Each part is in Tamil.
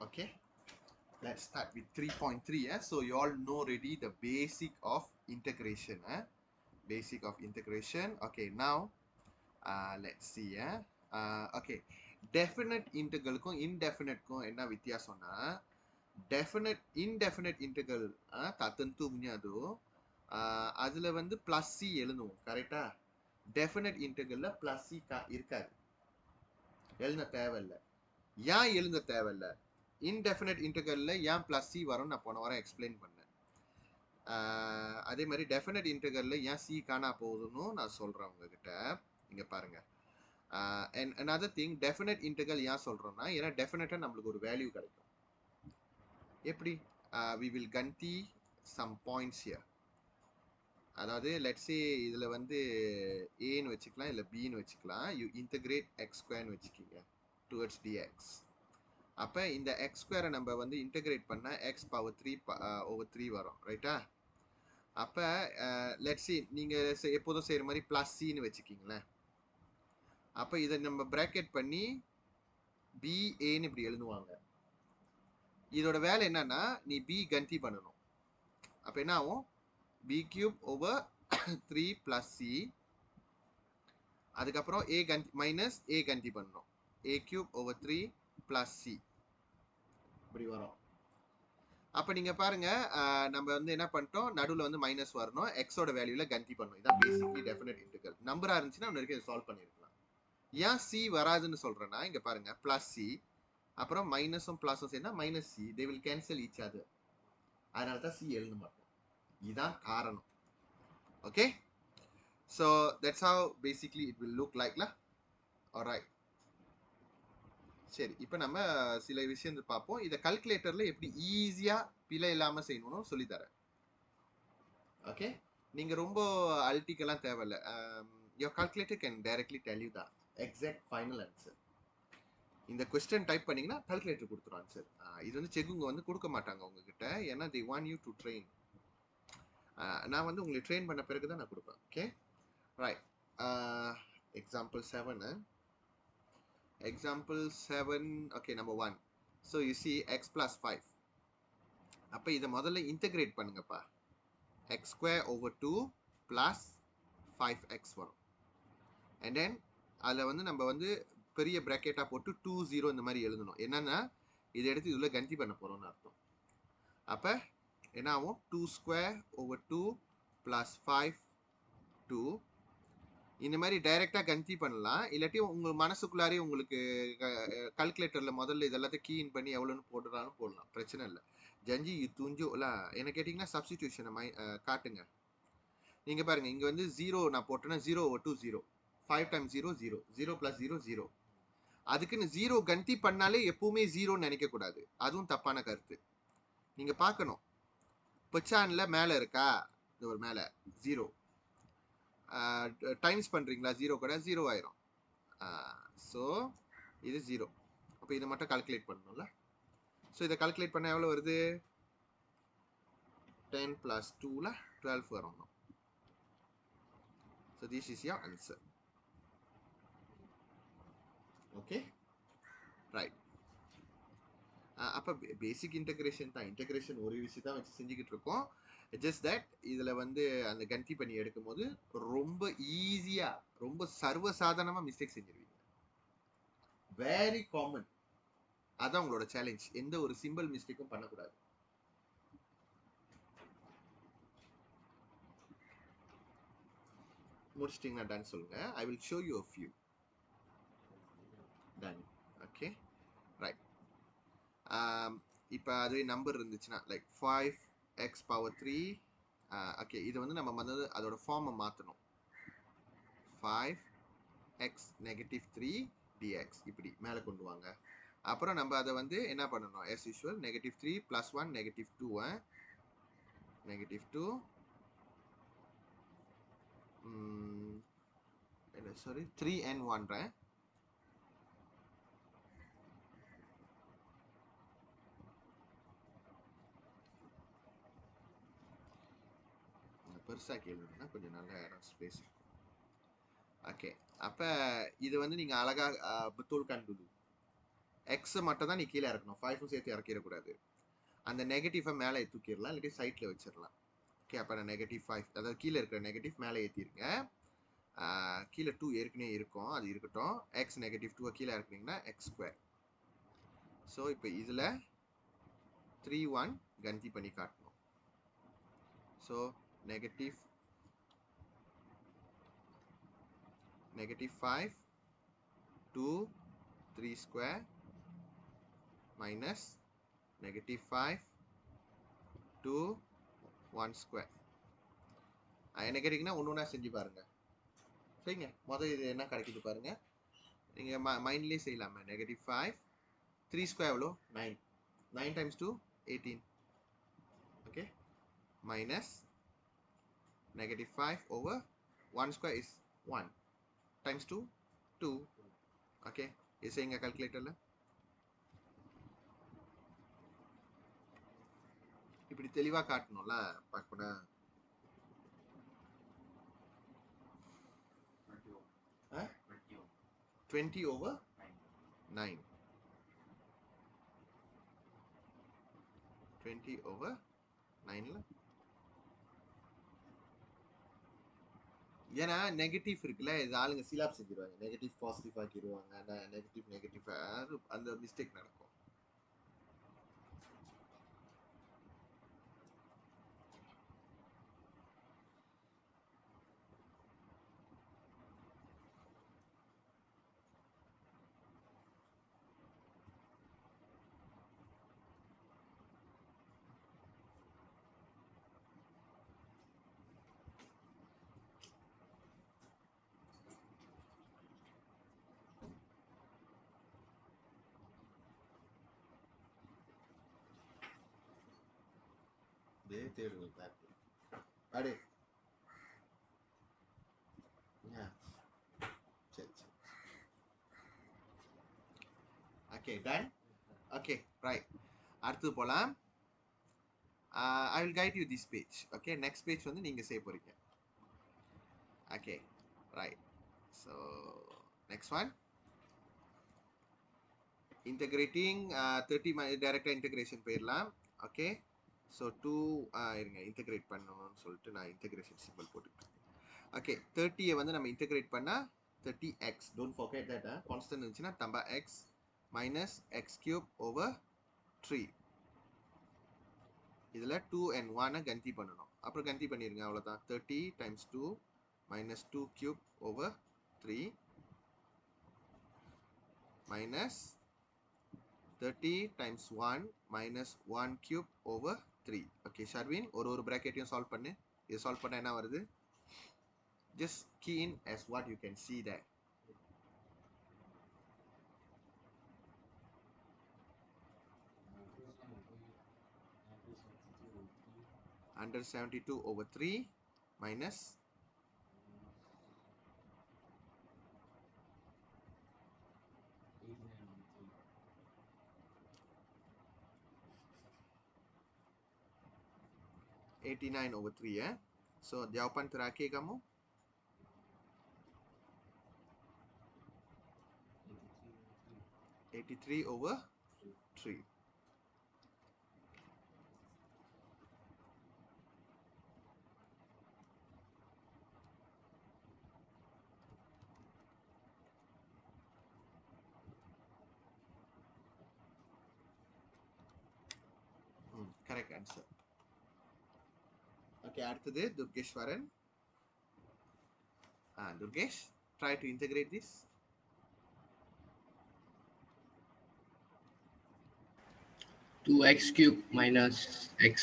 Okay, let's start with 3.3. So you all know already the basic of integration. Basic of integration. Okay, now let's see. Okay, definite integralக்கும் indefiniteக்கும் என்ன வித்தியாசம்னா definite indefinite integral tak tentu punya tu அதுல வந்து plus c எழுதுவோம் கரெக்டா. definite integralல plus c இருக்காது, எழுத தேவையில்லை. ஏன் எழுத தேவையில்லை? இன்டெஃபினட் இன்டெகிரல்ல ஏன் பிளஸ் சி வரும் நான் போன வாரம் எக்ஸ்பிளைன் பண்ணேன். அதே மாதிரி டெஃபினட் இன்டெகிரல்ல ஏன் சி காணா போகுதுன்னு நான் சொல்றேன் உங்ககிட்ட. இங்க பாருங்க. And another thing, definite integral ஏன் சொல்றோம்னா ஏன்னா டெஃபினட்டா நம்மளுக்கு ஒரு வேல்யூ கிடைக்கும். எப்படி? we will Kanthi some points here. அதாவது லெட்ஸ் சே இதுல வந்து ஏன்னு வச்சுக்கலாம் இல்ல பின்னு வச்சுக்கலாம். யூ இன்டகிரேட் எக்ஸ் ஸ்கொயர்னு வச்சுக்கீங்க டுவர்ட்ஸ் டிஎக்ஸ். அப்போ இந்த எக்ஸ் ஸ்கொயரை நம்ம வந்து இன்டகிரேட் பண்ணால் எக்ஸ் பவர் 3/3 வரும், ரைட்டா? அப்போ லெட்ஸ் சி நீங்கள் எப்போதும் செய்கிற மாதிரி ப்ளஸ் சின்னு வச்சுக்கிங்களேன். அப்போ இதை நம்ம ப்ராக்கெட் பண்ணி பிஏன்னு இப்படி எழுதுவாங்க. இதோட வேலை என்னன்னா நீ பி கந்தி பண்ணணும். அப்போ என்ன ஆகும்? பி கியூப் ஓவர் 3 + c, அதுக்கப்புறம் ஏ கந்தி மைனஸ் ஏ கந்தி பண்ணணும். ஏ கியூப் ஓவர் 3 + c இப்படி வரும். அப்போ நீங்கள் பாருங்க, நம்ம வந்து என்ன பண்ணிட்டோம், நடுவில் வந்து மைனஸ் வரணும், எக்ஸோட வேல்யூல கந்தி பண்ணணும். இதான் பேசிக்லி டெஃபினட் இன்டெகிரல். நம்பரா இருந்துச்சுன்னா ஒன்று வரைக்கும் சால்வ் பண்ணியிருக்கலாம். ஏன் சி வராதுன்னு சொல்றேன்னா இங்க பாருங்க பிளஸ் சி, அப்புறம் மைனஸும் பிளஸும் சேர்ந்தா minus C, they will cancel each other. அதனால தான் சி எழுத மாட்டோம். இதுதான் காரணம். Okay, so that's how basically it will look லைக்ல. ஆல்ரைட், சரி. இப்போ நம்ம சில விஷயம் பார்ப்போம். இதை கல்குலேட்டர்ல எப்படி ஈஸியா பிழை இல்லாம செய்யணும்னு சொல்லித்தரேன். ஓகே, நீங்க ரொம்ப அல்டிக்கெல்லாம் தேவையில்ல. your calculator can directly tell you the exact final answer. இந்த கொஸ்டின் டைப் பண்ணீங்கன்னா கால்குலேட்டர் கொடுத்துரும் ஆன்சர். இது வந்து செக்குங்க வந்து கொடுக்க மாட்டாங்க உங்ககிட்ட, ஏன்னா they want you to train. நான் வந்து உங்களை ட்ரெயின் பண்ண பிறகு தான் நான் கொடுப்பேன். Okay, right. Example 7. Example 7. Okay, number 1. So you see X plus 5. அப்போ இதை முதல்ல இன்டகிரேட் பண்ணுங்கப்பா. X square over 2 plus 5x வரும். அண்ட் தென் அதில் வந்து நம்ம வந்து பெரிய ப்ராக்கெட்டாக போட்டு 2 0 இந்த மாதிரி எழுதணும். என்னன்னா இதை எடுத்து இதில் கந்தி பண்ண போகிறோம்னு அர்த்தம். அப்போ என்ன ஆகும்? 2 ஸ்கொயர் ஓவர் 2 + 5 2. இந்த மாதிரி டைரெக்டாக கந்தி பண்ணலாம். இல்லாட்டி உங்கள் மனசுக்குள்ளாரே உங்களுக்கு கால்குலேட்டரில் முதல்ல இதெல்லாத்தையும் கீன் பண்ணி எவ்வளோன்னு போடுறாலும் போடலாம், பிரச்சனை இல்லை. ஜஞ்சி துஞ்சோ இல்லை என்ன கேட்டிங்கன்னா சப்ஸ்டிடியூஷனை காட்டுங்க. நீங்கள் பாருங்க, இங்கே வந்து 0 நான் போட்டேன்னா 0 over 2 0, 5 times 0 0, 0 + 0 0. அதுக்குன்னு 0 கந்தி பண்ணாலே எப்பவுமே 0ன்னு நினைக்கக்கூடாது, அதுவும் தப்பான கருத்து. நீங்கள் பார்க்கணும், பெச்சான்ல மேலே இருக்கா, இது ஒரு மேலே 0 டைம்ஸ் பண்ணுறீங்களா 0 கூட 0 ஆயிரும். ஸோ இது 0. அப்போ இதை மட்டும் கால்குலேட் பண்ணணும்ல. ஸோ இதை கால்குலேட் பண்ண எவ்வளோ வருது? 10 + 2ல 12 வரணும். So this is your answer. Okay, right. அப்போ பேசிக் இன்டகிரேஷன் தான். இன்டகிரேஷன் ஒரு விஷயம் தான் வச்சு செஞ்சுக்கிட்டு இருக்கோம். ஜஸ்ட் தட் இதில் வந்து அந்த கந்தி பண்ணி எடுக்கும் போது ரொம்ப ஈஸியாக, ரொம்ப சர்வசாதாரணமாக மிஸ்டேக் செஞ்சிருவீங்க. Very common. அதான் உங்களோட சேலஞ்ச். எந்த ஒரு சிம்பிள் மிஸ்டேக்கும் பண்ணக்கூடாது. முடிச்சிட்டிங்கன்னா டன் சொல்லுங்க. I will show you a few. Done. Okay, right. இப்போ அதுவே நம்பர் இருந்துச்சுன்னா லைக் 5x பவர் 3. ஓகே, இது வந்து நம்ம வந்து அதோட ஃபார்மை மாற்றணும். 5x -3 dx இப்படி மேலே கொண்டு வாங்க. அப்புறம் நம்ம அதை வந்து என்ன பண்ணணும்? as usual -3 + 1 -2 -2 சாரி 3 and 1 பெருசாக கேளுங்கன்னா கொஞ்சம் நல்ல இடம் ஸ்பேஸ் இருக்கும். ஓகே, அப்போ இது வந்து நீங்கள் அழகாக betul kan dulu. எக்ஸ் மட்டும் தான் நீ கீழே இறக்கணும், 5 சேர்த்து இறக்கிடக்கூடாது. அந்த நெகட்டிவை மேலே தூக்கிடலாம், இல்லாட்டி சைட்டில் வச்சிடலாம். ஓகே, அப்போ நான் -5, அதாவது கீழே இருக்கிற நெகட்டிவ் மேலே ஏற்றிருங்க. கீழே 2 ஏற்கனவே இருக்கும், அது இருக்கட்டும். எக்ஸ் -2 கீழே இறக்குனீங்கன்னா x². ஸோ இப்போ இதில் 3 1 கந்தி பண்ணி காட்டணும். So -5 2 3² minus -5 2 1². என்ன கேட்டிங்கன்னா ஒன்று ஒன்றா செஞ்சு பாருங்க. சரிங்க, முதல் இது என்ன கிடைக்குது பாருங்க, நீங்கள் மைண்ட்லேயே செய்யலாமே. -5 3² எவ்வளோ, 9. 9 times 2 18. Okay, minus -5 over 1² is 1 times 2 2. Okay, இது செய்யுங்க கால்குலேட்டரில். இப்படி தெளிவாக காட்டணும்ல பார்க்கணும். 20 over 9. 20 over 9ல ஏன்னா நெகட்டிவ் இருக்குல்ல, இது ஆளுங்க சிலாப் செஞ்சிருவாங்க, நெகட்டிவ் பாசிட்டிவ் ஆக்கிடுவாங்க, நெகட்டிவ் அந்த மிஸ்டேக் நடக்கும். அடே ஓகே, டன். ஓகே, ரைட், அடுத்தது போகலாம். I will guide you this page. Okay, next page வந்து நீங்க செய்ய போறீங்க. Okay, right. So next one, integrating 30 direct integration போயிடலாம். ஓகே, ஸோ 2 இருங்க, இன்டெகிரேட் பண்ணணும்னு சொல்லிட்டு நான் இன்டெகிரேஷன் சிம்பிள் போட்டுக்கிட்டேன். ஓகே, 30 வந்து நம்ம இன்டெகிரேட் பண்ணால் 30x, don't forget that, constant இருந்துச்சுன்னா Thamba x minus x³ over 3. இதில் 2 and 1 கந்தி பண்ணணும், அப்புறம் கந்தி பண்ணிடுங்க, அவ்வளோதான். 30 times 2 minus 2³ over 3 minus 30 times 1 minus 1³ over 3. Okay Sharvin, ஒரு ப்ராக்கெட்டையும் சால்வ் பண்ணு. இது சால்வ் பண்ண என்ன வருது, just key in as what you can see there. Under 72 over 3 minus 89 over 3 ya. So jawapan terakhir kamu 83 over 3. Correct answer. Okay, அடுத்தது துர்கேஷ்வரன். Durgesh, try to integrate this. 2x³ minus x.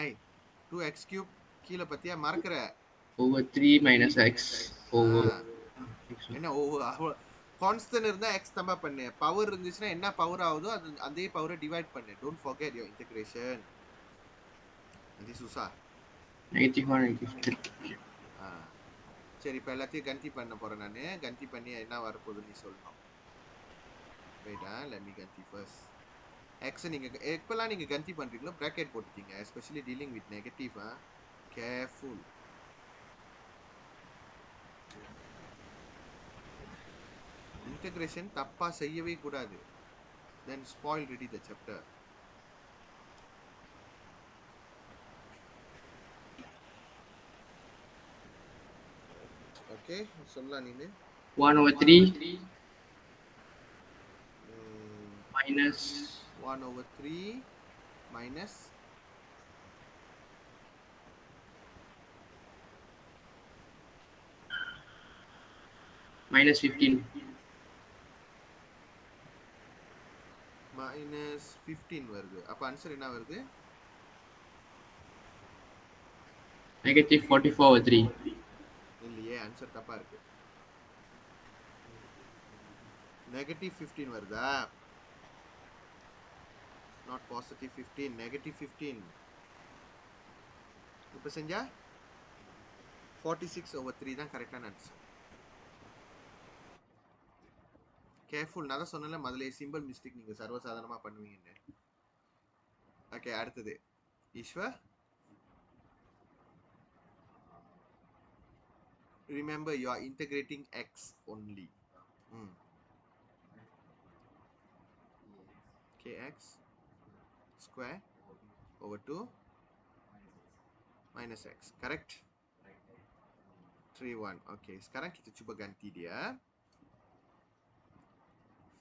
Ai, 2x³ கீழே பத்தியா மறக்கிற, over 3 minus x over என்ன ஓவர் கான்ஸ்டன்ட் இருந்தா x தம்பா பண்ணு, பவர் இருந்துச்சுன்னா என்ன பவர் ஆகுதோ அது அதே பவரை டிவைட் பண்ணு. Don't forget your integration. இது சுசா -1 சரி, இப்போ எல்லாத்தையும் கந்தி பண்ண போறேன் நான். கந்தி பண்ணி என்ன வரப்போகுது நீ சொல்லணும். வெயிட்டா, லெட் மீ கந்தி ஃபர்ஸ்ட். எக்ஸ் நீங்கள் எப்போல்லாம் நீங்கள் கந்தி பண்ணுறீங்களோ ப்ராக்கெட் போட்டுட்டீங்க, especially dealing with negative. Careful. Integration தப்பாக செய்யவே கூடாது. then spoil ready the chapter. Okay, சொல்லலாம் நீனு 1/3 minus 1/3 minus minus 15 minus 15 வருது. அப்ப ஆன்சர் என்ன வருது? negative 44/3 இல்லையே, ஆன்சர் தப்பா இருக்கு. negative 15 வருதா? not positive 15, negative 15. இப்ப செஞ்சா 46/3 தான் கரெக்டான ஆன்சர். கேர்ஃபுல், நான் தான் சொன்னேன்ல முதல்ல சிம்பிள் மிஸ்டேக் நீங்க சர்வசாதாரணமா பண்ணுவீங்கன்னு. ஓகே, அடுத்தது Ishwar. Remember you are integrating x only. Kx square over 2 minus x. Correct? 3-1. Okay, sekarang kita cuba ganti dia.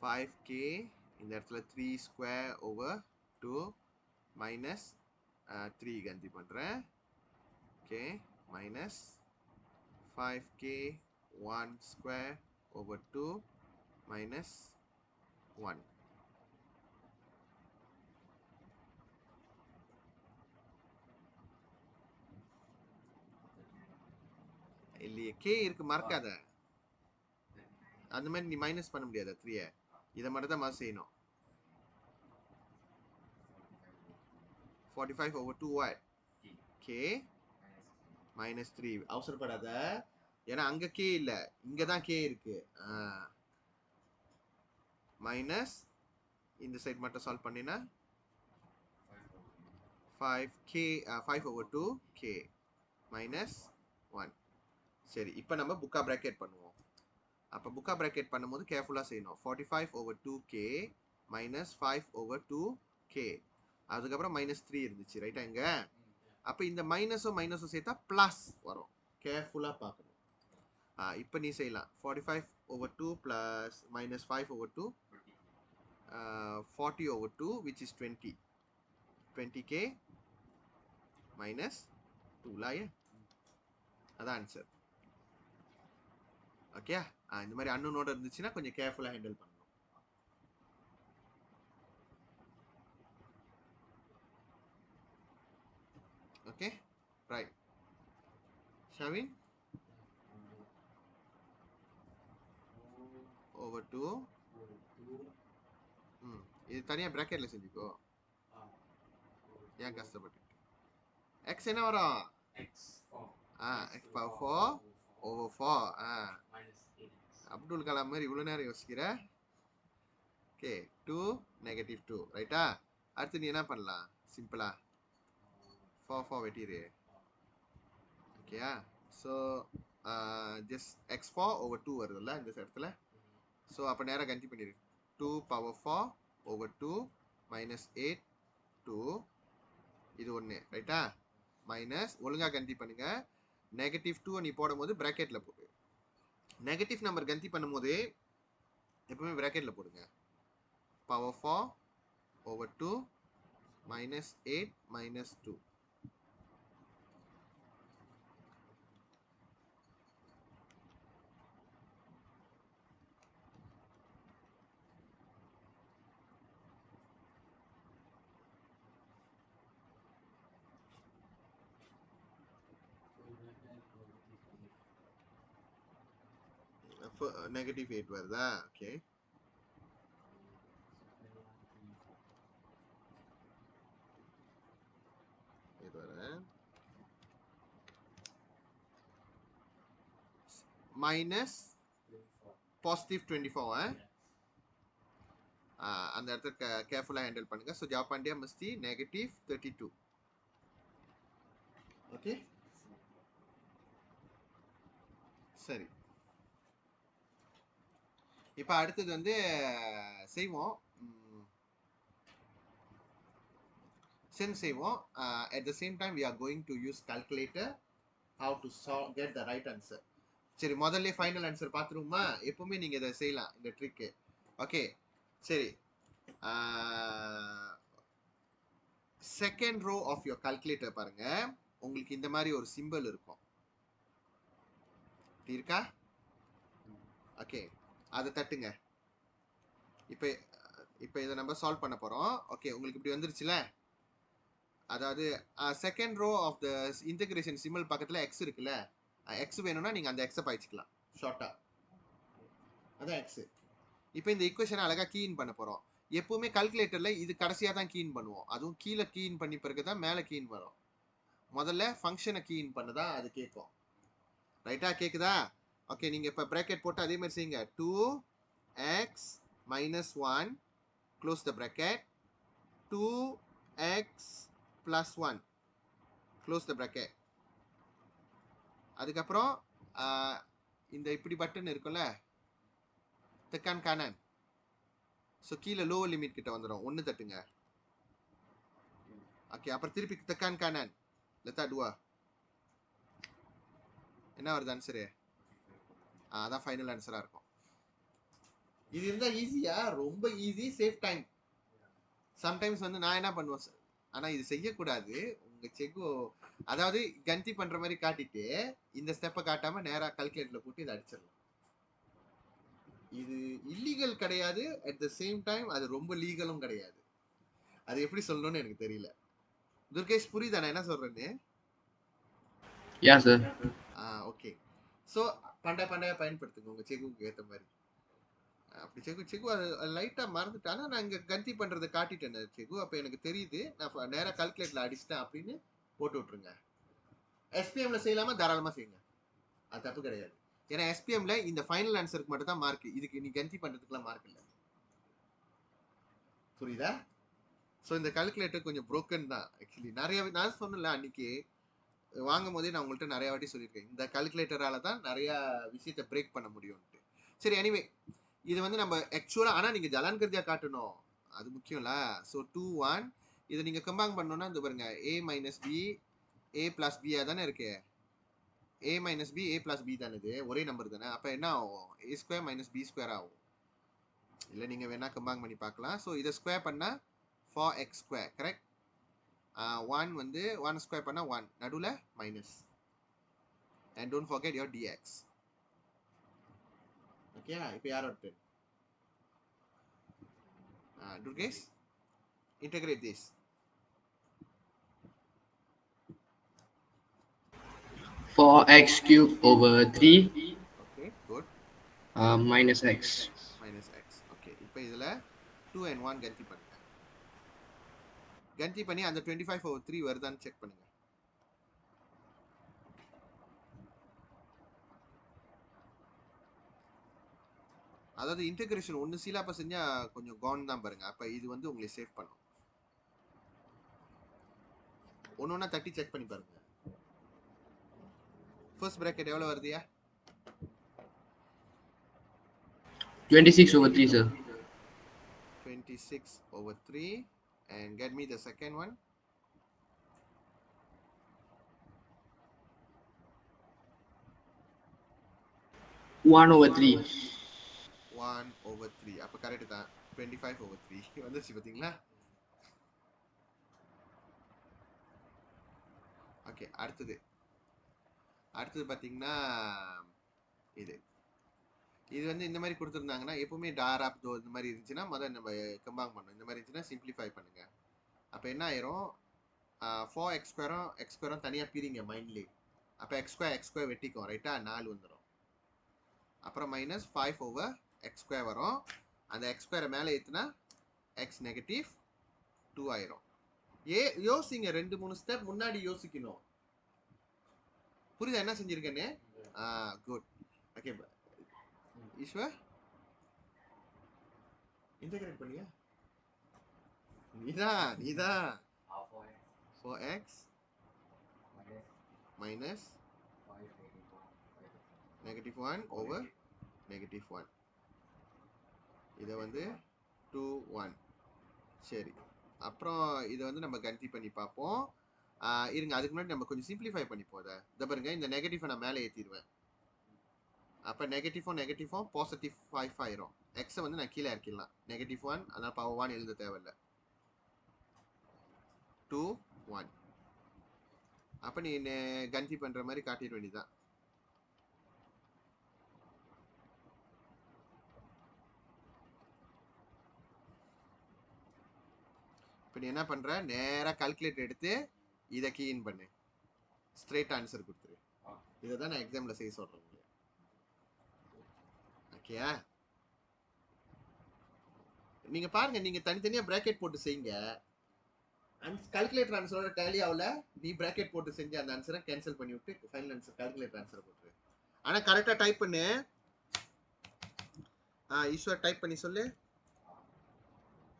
5k இந்த இடத்துல 3 square over 2 minus 3 ganti பண்றேன். Okay, minus 5k 1 square over 2 minus 1. இல்லையே, k இருக்கு மறக்காத. அந்த மாதிரி நீ மைனஸ் பண்ண முடியாது 3. இதை மட்டும் தான் மாதிரி செய்யணும். 45/2 what? k minus 3. அவசரப்படாத, ஏன்னா அங்க k இல்ல, இங்க தான் k இருக்கு. மைனஸ் இந்த சைடு மட்டும் சால்வ் பண்ணினா 5k 5/2 k minus 1. சரி, இப்போ நம்ம புக்கா பிராக்கெட் பண்ணுவோம். அப்போ புக்கா பிராக்கெட் பண்ணும்போது கேர்ஃபுல்லாக செய்யணும். 45/2k minus 5/2k, அதுக்கப்புறம் minus 3 இருந்துச்சு ரைட்டா இங்க. அப்போ இந்த மைனஸும் மைனஸும் சேர்த்தா ப்ளஸ் வரும். கேர்ஃபுல்லாக பார்க்கணும். இப்போ நீ செய்யலாம். 45/2 plus minus 5/2 40/2 which is 20. 20k minus 2 லாயே, அதான் ஆன்சர். ஓகே, இந்த மாதிரி அன்னோனோட இருந்துச்சுன்னா கொஞ்சம் கேர்ஃபுல்லாக ஹேண்டில் பண்ணணும். Okay, right. ஷாவின் over 2. இது தனியாக ப்ராக்கெட்டில் செஞ்சுக்கோ, ஏன் கஷ்டப்பட்டு. எக்ஸ் என்ன வரும்? x power 4 over 4. Abdul Kalam மாதிரி இவ்வளோ நேரம் யோசிக்கிற. ஓகே, 2 negative 2 ரைட்டா. அடுத்து நீ என்ன பண்ணலாம்? சிம்பிளா 4 வெட்டிடு. ஓகேயா? ஸோ ஜஸ்ட் x4 over 2 வருதுல்ல இந்த இடத்துல. ஸோ அப்போ நேராக கன்டி பண்ணிடு. 2 power 4 over 2 minus 8 2. இது ஒன்று ரைட்டா. மைனஸ் ஒழுங்காக கன்டி பண்ணுங்க. நெகட்டிவ் 2 நீ போடும்போது ப்ராக்கெட்டில் போடு. நெகட்டிவ் நம்பர் கன்டி பண்ணும்போது எப்பவுமே ப்ராக்கெட்டில் போடுங்க. power 4 over 2 minus 8 minus 2. Negative 8 வருதா? ஓகே, இது வர மைனஸ் பாசிட்டிவ் 24. அந்த இடத்துல கேர்ஃபுல்லாக ஹேண்டில் பண்ணுங்க. ஸோ ஜாப்பாண்டியா மஸ்தி நெகட்டிவ் 32. ஓகே, சரி. இப்போ அடுத்தது வந்து செய்வோம். சென்ட் செய்வோம். At the same time we are going to use calculator how to solve get the right answer. சரி, முதல்ல ஃபைனல் ஆன்சர் பார்த்துருவோமா? எப்பவுமே நீங்க இதை செய்யலாம் இந்த ட்ரிக்கு. ஓகே, சரி. Second row of your calculator பாருங்க, உங்களுக்கு இந்த மாதிரி ஒரு சிம்பிள் இருக்கும் இருக்கா? ஓகே, அதை தட்டுங்க. இப்போ இப்போ இதை நம்ம சால்வ் பண்ண போறோம். ஓகே, உங்களுக்கு இப்படி வந்துருச்சுல. அதாவது second row of the integration simple பக்கத்துல எக்ஸ் இருக்குல்ல, எக்ஸ் வேணும்னா நீங்க அந்த எக்ஸை பாய்ச்சிக்கலாம் ஷார்ட்டா. அதான் எக்ஸ். இப்போ இந்த ஈக்குவேஷனை அழகா கீயின் பண்ண போறோம். எப்பவுமே கால்குலேட்டர்ல இது கடைசியா தான் கீயின் பண்ணுவோம். அதுவும் கீழே கீயின் பண்ணி பிறகு தான் மேலே கீயின் வரும். முதல்ல ஃபங்க்ஷனை கீயின் பண்ணதா அது கேட்கும். ரைட்டா? கேக்குதா? ஓகே, நீங்க இப்ப பிராக்கெட் போட்டு அதே மாதிரி செய்யுங்க. 2x minus 1 close the bracket, 2x plus 1 close the bracket. அதுக்கப்புறம் இந்த இப்படி பட்டன் இருக்குல்ல, தெக்கான் கானன். ஸோ கீழே லோவர் லிமிட் கிட்ட வந்துடும், ஒன்று தட்டுங்க. ஓகே, அப்புறம் திருப்பி தெக்கான் கானன் லெத்தா டுவா. என்ன வருது ஆன்சரு? அதான் ஃபைனல் ஆன்சரா இருக்கும். இது இருந்தா ஈஸியா, ரொம்ப ஈஸி, சேஃப் டைம். சம்டைம்ஸ் வந்து நான் என்ன பண்ணுவேன், ஆனா இது செய்யக்கூடாது. உங்க செக்கு அதாவது கந்தி பண்ற மாதிரி காட்டிட்டு இந்த ஸ்டெப்பை காட்டாம நேரா கால்குலேட்டர்ல போட்டு இதை அடிச்சிடலாம். இது இல்லீகல் கிடையாது, அட் த சேம் டைம் அது ரொம்ப லீகலும் கிடையாது. அது எப்படி சொல்லணும்னு எனக்கு தெரியல. துர்கேஷ், புரியுதா நான் என்ன சொல்றேன்னு? யா சார். ஓகே. ஸோ பண்டைய பயன்படுத்துங்க உங்க செக்குக்கு ஏற்ற மாதிரி. அப்படி செக்கு அது லைட்டாக மறந்துட்டேன். ஆனால் நான் இங்கே கந்தி பண்ணுறதை காட்டிட்டேன் செக்கு. அப்போ எனக்கு தெரியுது, நான் நேராக கால்குலேட்டரில் அடிச்சிட்டேன் அப்படின்னு போட்டு விட்ருங்க. எஸ்பிஎம்ல செய்யலாமா? தாராளமாக செய்யுங்க, அது தப்பு கிடையாது. ஏன்னா எஸ்பிஎம்ல இந்த ஃபைனல் ஆன்சருக்கு மட்டும் தான் மார்க், இதுக்கு நீ கந்தி பண்ணுறதுக்குலாம் மார்க் இல்லை. புரியுதா? ஸோ இந்த கால்குலேட்டர் கொஞ்சம் ப்ரோக்கன் தான் ஆக்சுவலி. நிறைய நான் சொன்னல அன்னைக்கு வாங்கும் போதே நான் உங்கள்கிட்ட நிறைய வாட்டி சொல்லியிருக்கேன், இந்த கால்குலேட்டரால தான் நிறைய விஷயத்தை பிரேக் பண்ண முடியும்ட்டு. சரி, எனிவே இது வந்து நம்ம ஆக்சுவலா, ஆனா நீங்க ஜலான்கர்தியா காட்டணும், அது முக்கியம்ல. ஸோ 2 1 இதை நீங்க கம்பைன் பண்ணணும்னா இந்த பாருங்க, a minus b a plus b தானே இருக்கு. a minus b a plus b தானே, இது ஒரே நம்பர் தானே. அப்ப என்ன ஆகும்? a square minus b square ஆகும். இல்ல நீங்க வேணா கம்பைன் பண்ணி பார்க்கலாம். ஸோ இதை ஸ்கொயர் பண்ணா 4x ஸ்கொயர், கரெக்ட். 1 வந்து 1 ஸ்கொயர் பண்ணா 1, நடுவில் minus. And don't forget your dx. Okay, இப்போ யாரோட turn? Durgesh, integrate this. 4x cube over 3. Okay, good. Minus x. Minus x. Okay, இப்போ இதுல 2 and 1 கந்தி பண்ணுங்க. கந்தி பண்ணி அந்த 25/3 வருதான்னு செக் பண்ணுங்க. அதாவது இன்டகிரேஷன் ஒன்று சீலாப்பா செஞ்சா கொஞ்சம் கான் தான் பாருங்க. அப்ப இது வந்து உங்களை சேவ் பண்ணும். ஒன்னொன்னா தட்டி செக் பண்ணி பாருங்க. ஃபர்ஸ்ட் பிராக்கெட் எவ்வளவு வருதுயா? 26/3 sir. 26/3 and get me the second one. 1/3. 1/3. அப்ப கரெக்ட் தான். 25/3 வந்துச்சு பாத்தீங்களா? ஓகே, அடுத்தது பாத்தீங்கன்னா இது வந்து இந்த மாதிரி கொடுத்துருந்தாங்கன்னா, எப்பவுமே டாராப் தோ இந்த மாதிரி இருந்துச்சுன்னா முதல்ல நம்ம கம்பைன் பண்ணணும். இந்த மாதிரி இருந்துச்சுன்னா சிம்பிளிஃபை பண்ணுங்க. அப்ப என்ன ஆயிரும்? 4x ஸ்கொயரும் தனியா பிரிங்க மைண்ட்லேயே. அப்ப x ஸ்கொயர் வெட்டிக்கும், ரைட்டா? 4 வந்துடும். அப்புறம் மைனஸ் 5/x ஸ்கொயர் வரும். அந்த x ஸ்கொயரை மேலே ஏற்றுனா x நெகட்டிவ் 2 ஆயிரும். யோசிங்க, 2-3 ஸ்டெப் முன்னாடி யோசிக்கணும். புரியுதா என்ன செஞ்சிருக்கேன்னு? குட். ஓகே, ஈஸ்வர் இன்டகிரேட் பண்ணியா? நீதான் 4x minus -1 over -1. இதை வந்து 2 1. சரி, அப்புறம் இதை வந்து நம்ம கன்சி பண்ணி பார்ப்போம். இருங்க, அதுக்கு முன்னாடி நம்ம கொஞ்சம் சிம்பிளிஃபை பண்ணிப்போம். இதை பாருங்க, இந்த நெகட்டிவ் நான் மேலே ஏற்றிடுவேன். அப்போ நெகட்டிவ் பாசிட்டிவ் 5 ஆயிரும். எக்ஸை வந்து நான் கீழே இறக்கிடலாம். -1, அதனால் பவர் 1 எழுத தேவையில்லை. 2 1. அப்போ நீ கன்சி பண்ணுற மாதிரி காட்டிட வேண்டியதான். இப்போ நீ என்ன பண்ணுற, நேராக கால்குலேட்டர் எடுத்து இதை கீஇன் பண்ணு, ஸ்ட்ரெயிட் ஆன்சர் கொடுத்துரு. இதை தான் நான் எக்ஸாமில் செய்ய சொல்கிறேன். ஓகேயா? நீங்கள் பாருங்கள், நீங்கள் தனித்தனியாக ப்ராக்கெட் போட்டு செய்யுங்க. கால்குலேட்டர் ஆன்சரோட டேலி ஆகல, நீ ப்ராக்கெட் போட்டு செஞ்ச அந்த ஆன்சரை கேன்சல் பண்ணி விட்டு ஃபைனல் ஆன்சர் கால்குலேட்டர் ஆன்சரை போட்டுரு. ஆனால் கரெக்டாக டைப் பண்ணு. ஈஸ்வர் டைப் பண்ணி சொல்லு.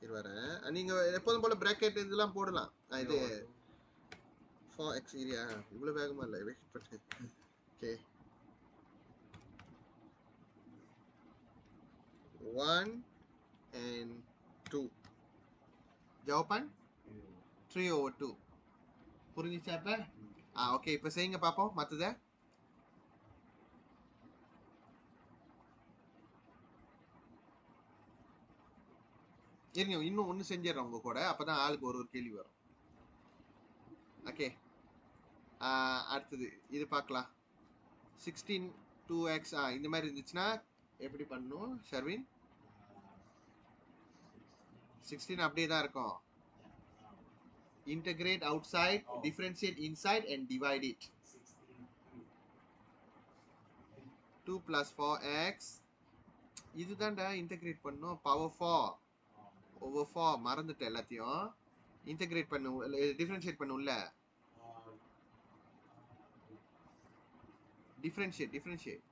இது வரேன். நீங்கள் எப்போதும் போல் ப்ராக்கெட் இதெல்லாம் போடலாம். இது ஃபார் எக்ஸ் ஏரியா இவ்வளோ வேகமாக இல்லை, வெயிட் பண்ணு. Okay, 1 and 2. ஜவாபான் 3/2. புரிஞ்சிச்சா இப்ப? ஓகே, இப்போ செய்யுங்க பார்ப்போம் மற்றதை. இருங்க, இன்னும் ஒன்று செஞ்சிடறோம் உங்க கூட, அப்பதான் ஆளுக்கு ஒரு கேள்வி வரும். ஓகே, அடுத்தது இது பார்க்கலாம். 16 2x இந்த மாதிரி இருந்துச்சுன்னா எப்படி பண்ணணும் ஷர்வின்? 16 அப்படியே தான் இருக்கும். Integrate outside, differentiate inside and divide it. 2 plus 4x. இதுதான்டா இன்டகிரேட் பண்ணும். பவர் 4 over 4 மறந்துட்டேன் எல்லாத்தையும். இன்டகிரேட் பண்ணு, டிஃபரன்ஷியேட் பண்ணும்ல. டிஃபரன்ஷியேட்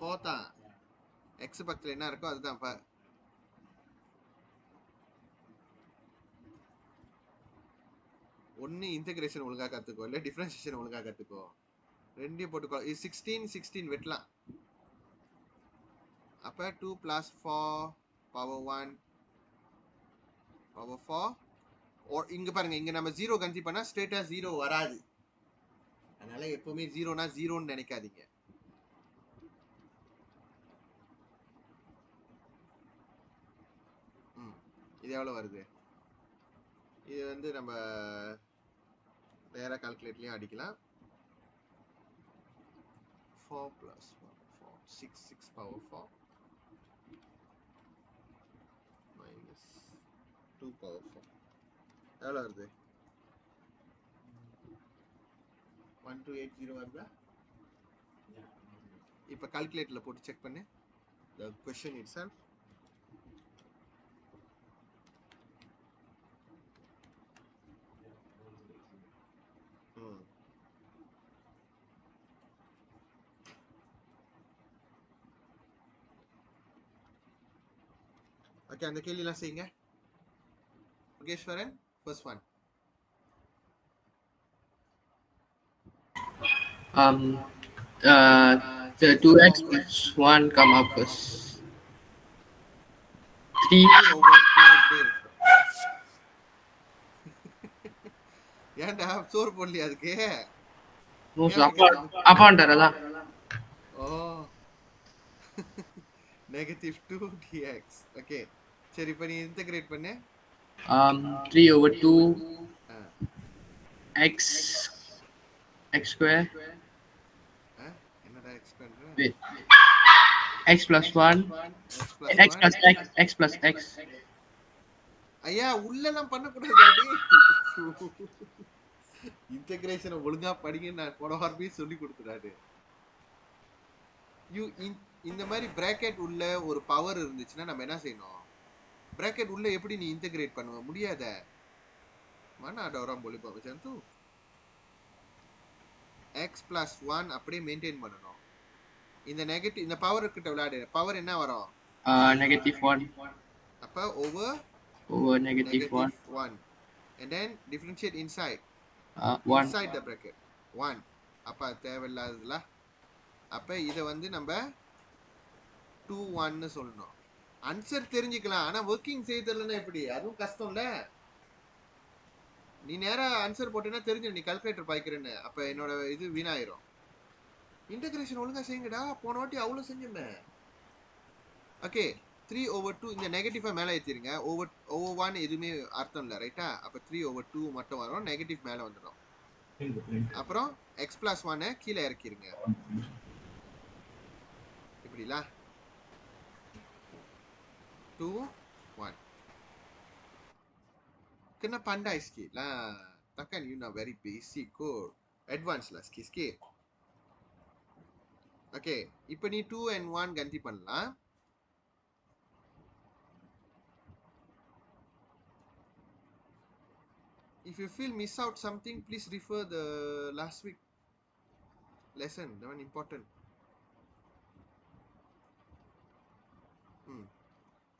4 தான். x பக்கத்தில் என்ன இருக்கோ அதுதான். இப்போ ஒன்று இன்டகிரேஷன் ஒழுங்காக கற்றுக்கோ, இல்லை டிஃப்ரென்ஷியேஷன் ஒழுங்காக கற்றுக்கோ. ரெண்டையும் போட்டுக்கோ. இது 16 வெட்டலாம். அப்போ 2 + 4 power 1 power 4. இங்கே பாருங்க, இங்கே நம்ம 0 கன்சி பண்ணால் ஸ்ட்ரெயிட்டாக 0 வராது. அதனால எப்பவுமே 0னா 0ன்னு நினைக்காதீங்க. இது எவ்வளோ வருது? இது வந்து நம்ம நேராக கால்குலேட்லையும் அடிக்கலாம். 4 + 1 4 6 power 4 minus 2 power 4 எவ்வளோ வருது? 1280 வருதா? இப்போ கால்குலேட்டரில் போட்டு செக் பண்ணு the question itself. ஓகே, அந்த கேள்விலாம் செய்யுங்க. Mukeswaran, first one. The 2x plus 1 come up first. 3/2 ஏன்டா சோறு போடலையா அதுக்கு? அப்பாண்டறதா? ஓ, -2 dx. ஓகே, சரி, இப்போ நீ இன்டகிரேட் பண்ணு. 3/2 x square. என்னடா x பண்ற? Wait. x plus 1 x plus x x plus x. ஐயா, உள்ளெல்லாம் பண்ணக்கூடாது. இன்டகிரேஷனை ஒழுங்கா படிங்க, நான் போன வாரமே சொல்லி கொடுத்துறாரு. இந்த மாதிரி பிராக்கெட் உள்ள ஒரு பவர் இருந்துச்சுன்னா நம்ம என்ன செய்யணும்? பிராக்கெட் உள்ள எப்படி நீ இன்டகிரேட் பண்ணுவ? முடியாத. mana ada orang boleh buat macam tu? x plus 1 அப்படியே மெயின்டைன் பண்ணணும். இந்த நெகட்டிவ், இந்த பவர் கிட்ட விளையாடு. பவர் என்ன வரும்? -1. அப்ப over -1 and then differentiate inside 1 inside the bracket 1. அப்ப தேவையில்லாததுல. அப்ப இத வந்து நம்ம 2 1 ன்னு சொல்லணும். ஆன்சர் தெரிஞ்சுக்கலாம், ஆனா வர்க்கிங் செய்ய தெரியலன்னா எப்படி? அதுவும் கஷ்டம்ல. நீ நேரா ஆன்சர் போட்டேன்னா தெரிஞ்சிடும் நீ கால்குலேட்டர் பாய்க்கிறேன்னு. அப்ப என்னோட இது வீணாயிரும். இன்டகிரேஷன் ஒழுங்கா செய்யுங்கடா. போன வாட்டி அவ்வளவு செஞ்சுமே. ஓகே 3/2 இந்த நெகட்டிவா மேல ஏத்திருங்க. ஓவர் 1 எதுவுமே அர்த்தம் இல்ல ரைட்டா. அப்ப 3/2 மட்டும் வரும். நெகட்டிவ் மேல வந்துடும். அப்புறம் x+1 கீழே இறக்கிருங்க. இப்படில 2 1 kena pandai sikit lah. Takkan you nak very basic kot. Advance lah sikit-sikit. Okay, இப்போ நீ 2 and 1 ganti பண்ணலாம். If you feel miss out something, please refer the last week lesson. That one important.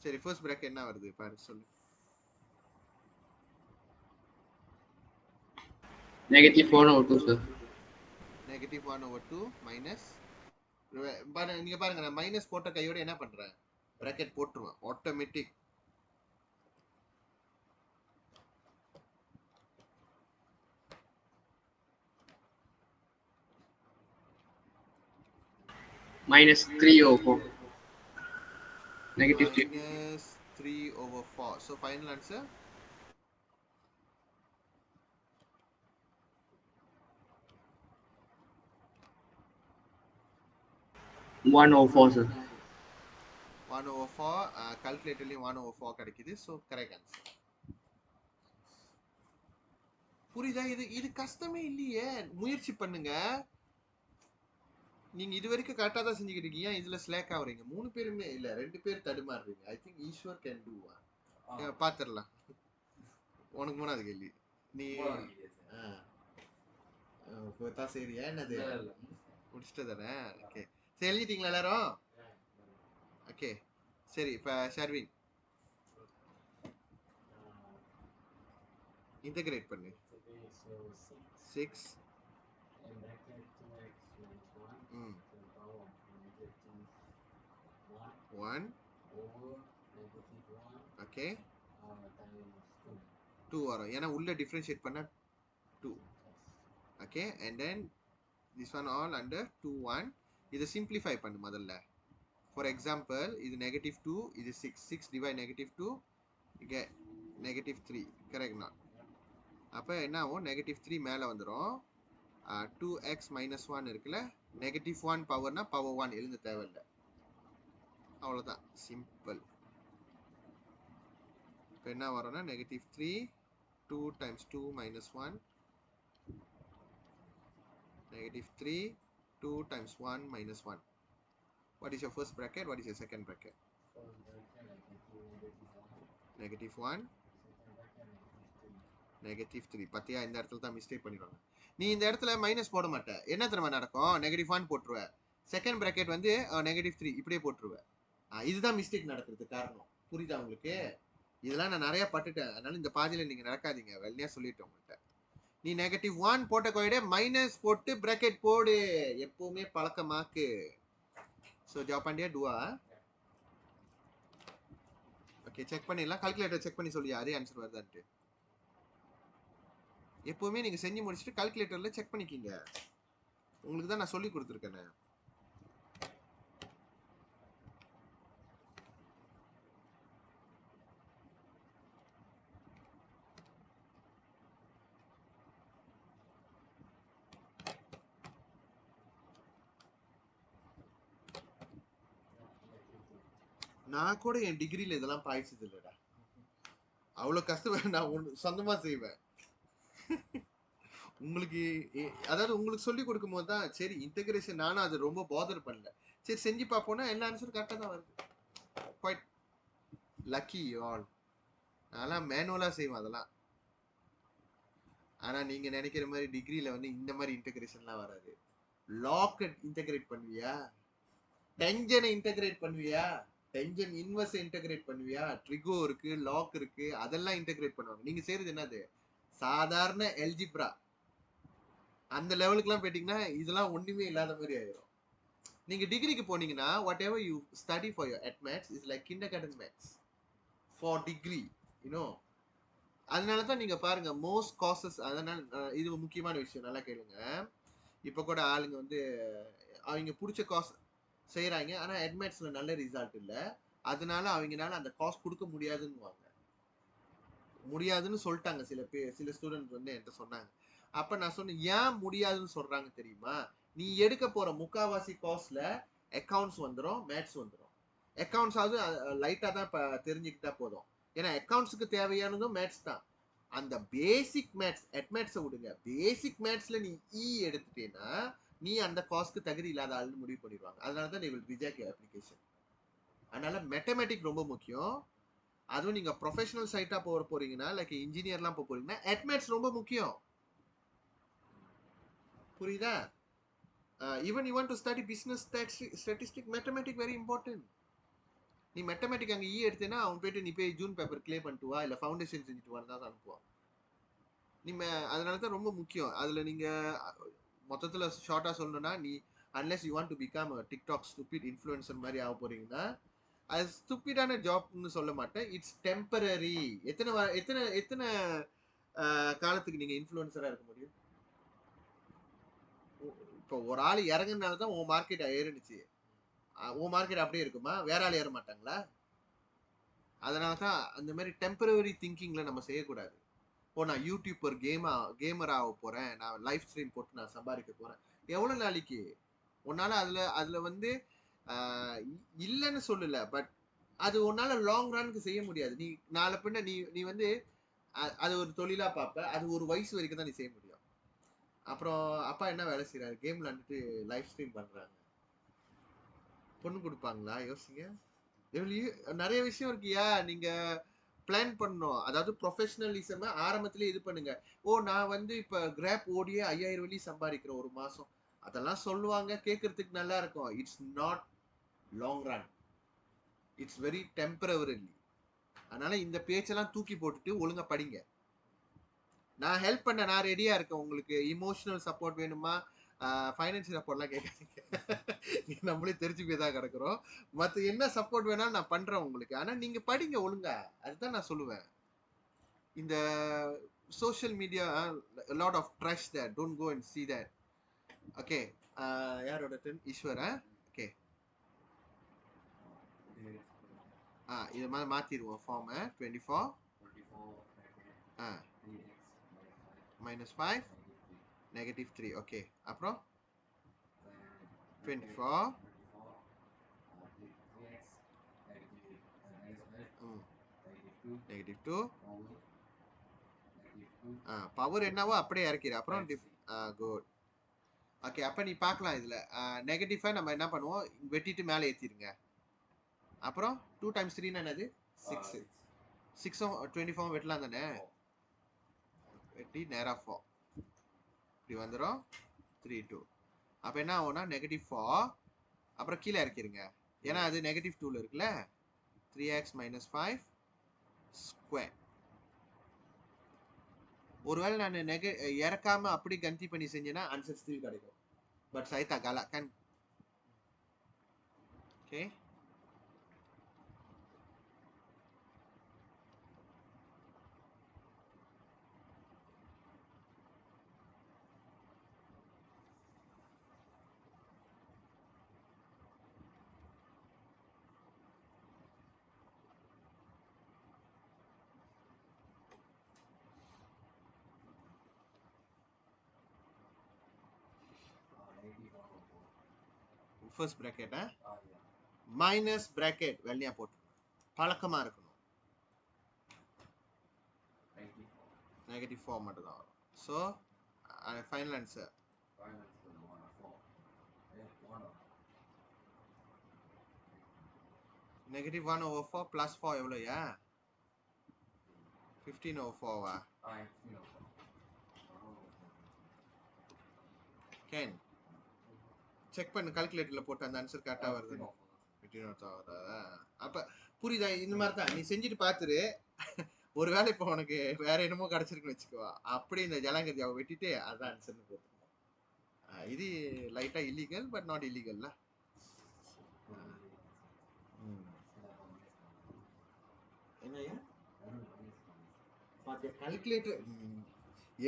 சரி first bracket என்ன வருது பாரு சொல்லு. -1/2 sir. -1/2 minus நீங்க பாருங்க நான் மைனஸ் போட்ட கையோட என்ன பண்றேன் bracket போட்டுருவேன் automatic. -3/4. -3/4. So final answer 1/4 sir. 1/4. கால்குலேட்டர்லயும் 1/4 கிடைக்குது. So correct answer. புரியுதா? இது கஷ்டமே இல்லையே. முயற்சி பண்ணுங்க. நீங்க இது வரைக்கும் கரெக்டா தான் செஞ்சுக்கிட்டு இருக்கீங்க. இதுல ஸ்லேக் ஆகுறீங்க. 3 பேருமே இல்ல 2 பேர் தடுமாறுறீங்க. I think Eswar can do. பாத்துடலாம். உனக்கு மூணாவது கேள்வி. நீ தான் சரியா என்னது முடிச்சுட்டு தானே? ஓகே சரி எழுதிட்டீங்களா எல்லாரும்? ஓகே சரி இப்ப ஷர்வின் இன்டகிரேட் பண்ணு. 6 1 ஓகே 2 வரும். ஏன்னா உள்ள டிஃபரன்ஷியேட் பண்ண 2. Okay and then this one all under 2 1. இதை சிம்பிளிஃபை பண்ணு முதல்ல. ஃபார் எக்ஸாம்பிள் இது -2 இது 6 டிவைட் -2 இங்கே -3 கரெக்ட்னா அப்போ என்ன ஆகும் -3 மேலே வந்துடும். 2x - 1 இருக்குல்ல -1 பவர்னா பவர் 1 எழுத தேவையில்லை. அவ்வளோதான் சிம்பிள். இப்போ என்ன வரும்னா -3 2 times 2 minus 1 -3 2 times 1 minus 1. What is your first bracket? What is your second bracket? -1 -3. பத்தியா இந்த இடத்துல தான் மிஸ்டேக் பண்ணிடுவாங்க. நீ இந்த இடத்துல மைனஸ் போட மாட்ட. என்ன தெரியுமா நடக்கும்? -1 போட்டுருவ. செகண்ட் bracket வந்து -3 இப்படியே போட்டுருவ. இதுதான் மிஸ்டேக் நடக்கிறதுக்கு காரணம். புரியுதா உங்களுக்கு? இதெல்லாம் நான் நிறைய பட்டுட்டேன். அதனால இந்த பாதியில நீங்க நடக்காதீங்க. வெள்ளையா சொல்லிட்டேன் உங்கள்கிட்ட. நீ -1 போட்ட கோயிட மைனஸ் போட்டு bracket போடு. எப்பவுமே பழக்கமாக்கு. ஸோ ஜாப் பண்ணியா டூவா? ஓகே செக் பண்ணிடலாம். கால்குலேட்டர் செக் பண்ணி சொல்லியா அதே ஆன்சர் வருதான்ட்டு. எப்பவுமே நீங்க செஞ்சு முடிச்சுட்டு கால்குலேட்டர்ல செக் பண்ணிக்கிங்க. உங்களுக்கு தான் நான் சொல்லி கொடுத்துருக்கேன். நான் கூட என் டிகிரியில இதெல்லாம் பாய்ச்சது இல்லடா. அவ்வளவு கஷ்டம் நான் சொந்தமா செய்வேன். உங்களுக்கு அதாவது உங்களுக்கு சொல்லி கொடுக்கும் போது தான் சரி இன்டகிரேஷன் நானும் அது ரொம்ப பாதர் பண்ணல. சரி செஞ்சு பார்ப்போம்னா எல்லா ஆன்சரும் கரெக்டாக தான் வருது. Quite lucky all. அதெல்லாம் மேனுவலா செய்வேன் அதெல்லாம். ஆனா நீங்க நினைக்கிற மாதிரி டிகிரியில வந்து இந்த மாதிரி இன்டகிரேஷன்லாம் வராது. லாக் இன்டகிரேட் பண்ணுவியா? டென்ஷனை இன்டகிரேட் பண்ணுவியா? டென்ஷன் இன்வெர்ஸ் இன்டகிரேட் பண்ணுவியா? ட்ரிகோ இருக்கு, லாக் இருக்கு, அதெல்லாம் இன்டகிரேட் பண்ணுவாங்க. நீங்க செய்யறது என்னது? சாதாரண எல்ஜிப்ரா அந்த லெவலுக்குலாம் போயிட்டீங்கன்னா இதெல்லாம் ஒண்ணுமே இல்லாத மாதிரி ஆயிடும். நீங்க டிகிரிக்கு போனீங்கன்னா what ever you study for your at maths is like kindergarten maths for degree you know. அதனால தான் நீங்க பாருங்க மோஸ்ட் காசஸ். அதனால இது ஒரு முக்கியமான விஷயம், நல்லா கேளுங்க. இப்போ கூட ஆளுங்க வந்து அவங்க பிடிச்ச காஸ் செய்யறாங்க, ஆனா அட்மிட்ஸ்ல நல்ல ரிசல்ட் இல்ல. அதனால அவங்கனால அந்த காஸ் கொடுக்க முடியாதுன்னு சொல்லிட்டாங்க. சில ஸ்டூடெண்ட் வந்து என்கிட்ட சொன்னாங்க. அப்ப நான் சொன்னேன், ஏன் முடியாதுன்னு சொல்றாங்க தெரியுமா? நீ எடுக்க போற முக்காவாசி காஸ்ட்ல அக்கவுண்ட்ஸ் வந்துடும், மேத்ஸ் வந்துடும். அக்கவுண்ட்ஸ் ஆகுது லைட்டா தான் தெரிஞ்சுக்கிட்டா போதும். ஏன்னா அக்கவுண்ட்ஸுக்கு தேவையானதும் மேத்ஸ் தான். அந்த பேசிக் மேத்ஸ், அட்மேட்ஸை விடுங்க, பேசிக் மேத்ஸ்ல நீ எடுத்துட்டேன்னா நீ அந்த காஸ்ட்க்கு தகுதி இல்லாத ஆளுன்னு முடிவு பண்ணிடுவாங்க. அதனால தான் they will reject your application. அதனால மேத்தமேட்டிக் ரொம்ப முக்கியம். அதுவும் நீங்க ப்ரொஃபஷனல் சைட்டா போறீங்கன்னா, லைக் இன்ஜினியர்லாம் போறீங்கன்னா, அட்மேட்ஸ் ரொம்ப முக்கியம். புரியுதா? Even you want to study business statistic, mathematic very important. நீ மேத்தமேட்டிக் அங்கே எடுத்தேன்னா அவன் போயிட்டு நீ போய் ஜூன் பேப்பர் கிளியர் பண்ணிட்டு வா, இல்லை ஃபவுண்டேஷன் செஞ்சுட்டு வான்னு தான் அனுப்புவான். அதனால தான் ரொம்ப முக்கியம். அதுல நீங்க மொத்தத்துல ஷார்ட்டா சொல்லணும்னா, நீ unless you want to become TikTok stupid influencer மாதிரி ஆக போறீங்கன்னா, அது ஸ்டூபிடான ஜாப்னு சொல்ல மாட்டேன். It's temporary. எத்தனை எத்தனை எத்தனை காலத்துக்கு நீங்க இன்ஃப்ளூயன்சரா இருக்க முடியும்? இப்போ ஒரு ஆள் இறங்குனால தான் உன் மார்க்கெட் ஏறிடுச்சு. உன் மார்க்கெட் அப்படியே இருக்குமா? வேற ஆள் ஏற மாட்டாங்களா? அதனால தான் அந்த மாதிரி டெம்பரரி திங்கிங்ல நம்ம செய்யக்கூடாது. ஓ, நான் யூடியூபர் கேமர் ஆக போறேன், நான் லைவ் ஸ்ட்ரீம் போட்டு நான் சம்பாதிக்க போறேன். எவ்வளவு நாளைக்கு? உன்னால அதுல வந்து இல்லைன்னு சொல்லல, பட் அது உன்னால லாங் ரனுக்கு செய்ய முடியாது. நீ நாளை பின்ன நீ வந்து அது ஒரு தொழிலா பார்ப்ப. அது ஒரு வயசு வரைக்கும் தான் நீ செய்ய முடியும். அப்புறம் அப்பா என்ன வேலை செய்யறாரு? கேம் விளையாண்டுட்டு லைவ் ஸ்ட்ரீம் பண்றாங்க. பொண்ணு கொடுப்பாங்களா? யோசிங்க. நிறைய விஷயம் இருக்குயா. நீங்க பிளான் பண்ணணும். அதாவது ப்ரொஃபஷனலிசம் ஆரம்பத்திலே இது பண்ணுங்க. ஓ, நான் வந்து இப்ப கிராப் ஓடியே 5000 வெள்ளி சம்பாதிக்கிறேன் ஒரு மாசம். அதெல்லாம் சொல்லுவாங்க, கேட்கறதுக்கு நல்லா இருக்கும். It's not long run. It's very temporary. அதனால இந்த பேச்செல்லாம் தூக்கி போட்டுட்டு ஒழுங்கா படிங்க. நான் ஹெல்ப் பண்ண, நான் ரெடியா இருக்கேன். உங்களுக்கு இமோஷனல் சப்போர்ட் வேணுமா, ஃபைனான்சியல் சப்போர்ட்லாம் கேட்காதீங்க. நம்மளே தெரிஞ்சு போய் தான் கிடக்குறோம். மற்ற என்ன சப்போர்ட் வேணாலும் நான் பண்றேன் உங்களுக்கு. ஆனா நீங்க படிங்க ஒழுங்கா. அதுதான் நான் சொல்லுவேன். இந்த social media lot of trash that, don't go and see that. Okay, யாரோட டென்? ஈஸ்வரா? ஓகே, இது மாதிரி மாத்திடுவோம் ஃபார்ம். 24 -5 -3. ஓகே, அப்புறம் 24 -2 பவர் என்னவோ அப்படியே இறக்கிடு. அப்புறம் குட். ஓகே, அப்ப நீ பார்க்கலாம். இதுல நெகட்டிவா நம்ம என்ன பண்ணுவோம், வெட்டிட்டு மேலே ஏத்திருங்க. அப்புறம் 2 × 3 என்னது? 6. 6 24 வெட்டலாம் தானே? வெட்டி நேரா 4 இப்படி வந்துடும். 3 2. அப்ப என்ன ஆகும்னா -4. அப்புறம் கீழே இறக்கிருங்க. ஏன்னா அது -2ல இருக்குல்ல. 3x - 5 square. ஒருவேளை நான் இறக்காம அப்படி கந்தி பண்ணி செஞ்சேன்னா ஆன்சர் ஸ்டில் கிடைக்கும். பட் சைத்தா galak kan. Okay, first bracket minus bracket வெள்ளையா போட்டு பழக்கமா இருக்கணும். -4 மட்டும் தான் வரும். ஸோ ஃபைனல் ஆன்சர் -1/4 + 4 எவ்வளோயா? 15/4வா? கேன் செக் பண்ணு, கால்குலேட்டர்ல போட்டு அந்த ஆன்சர் கரெக்டா வருது. 15/4. அப்ப புரியுதா? இந்த மாதிரி தான் நீ செஞ்சுட்டு பாத்துரு. ஒருவேளை இப்போ உனக்கு வேற என்னமோ கிடைச்சிருக்குன்னு வச்சுக்கோ, அப்படி இந்த ஜலாங்கரியாவை வெட்டிட்டு அதான் ஆன்சர்னு போட்டு. இது லைட்டா இல்லீகல் பட் நாட் இல்லீகல்ல. என்னையா கால்குலேட்டர்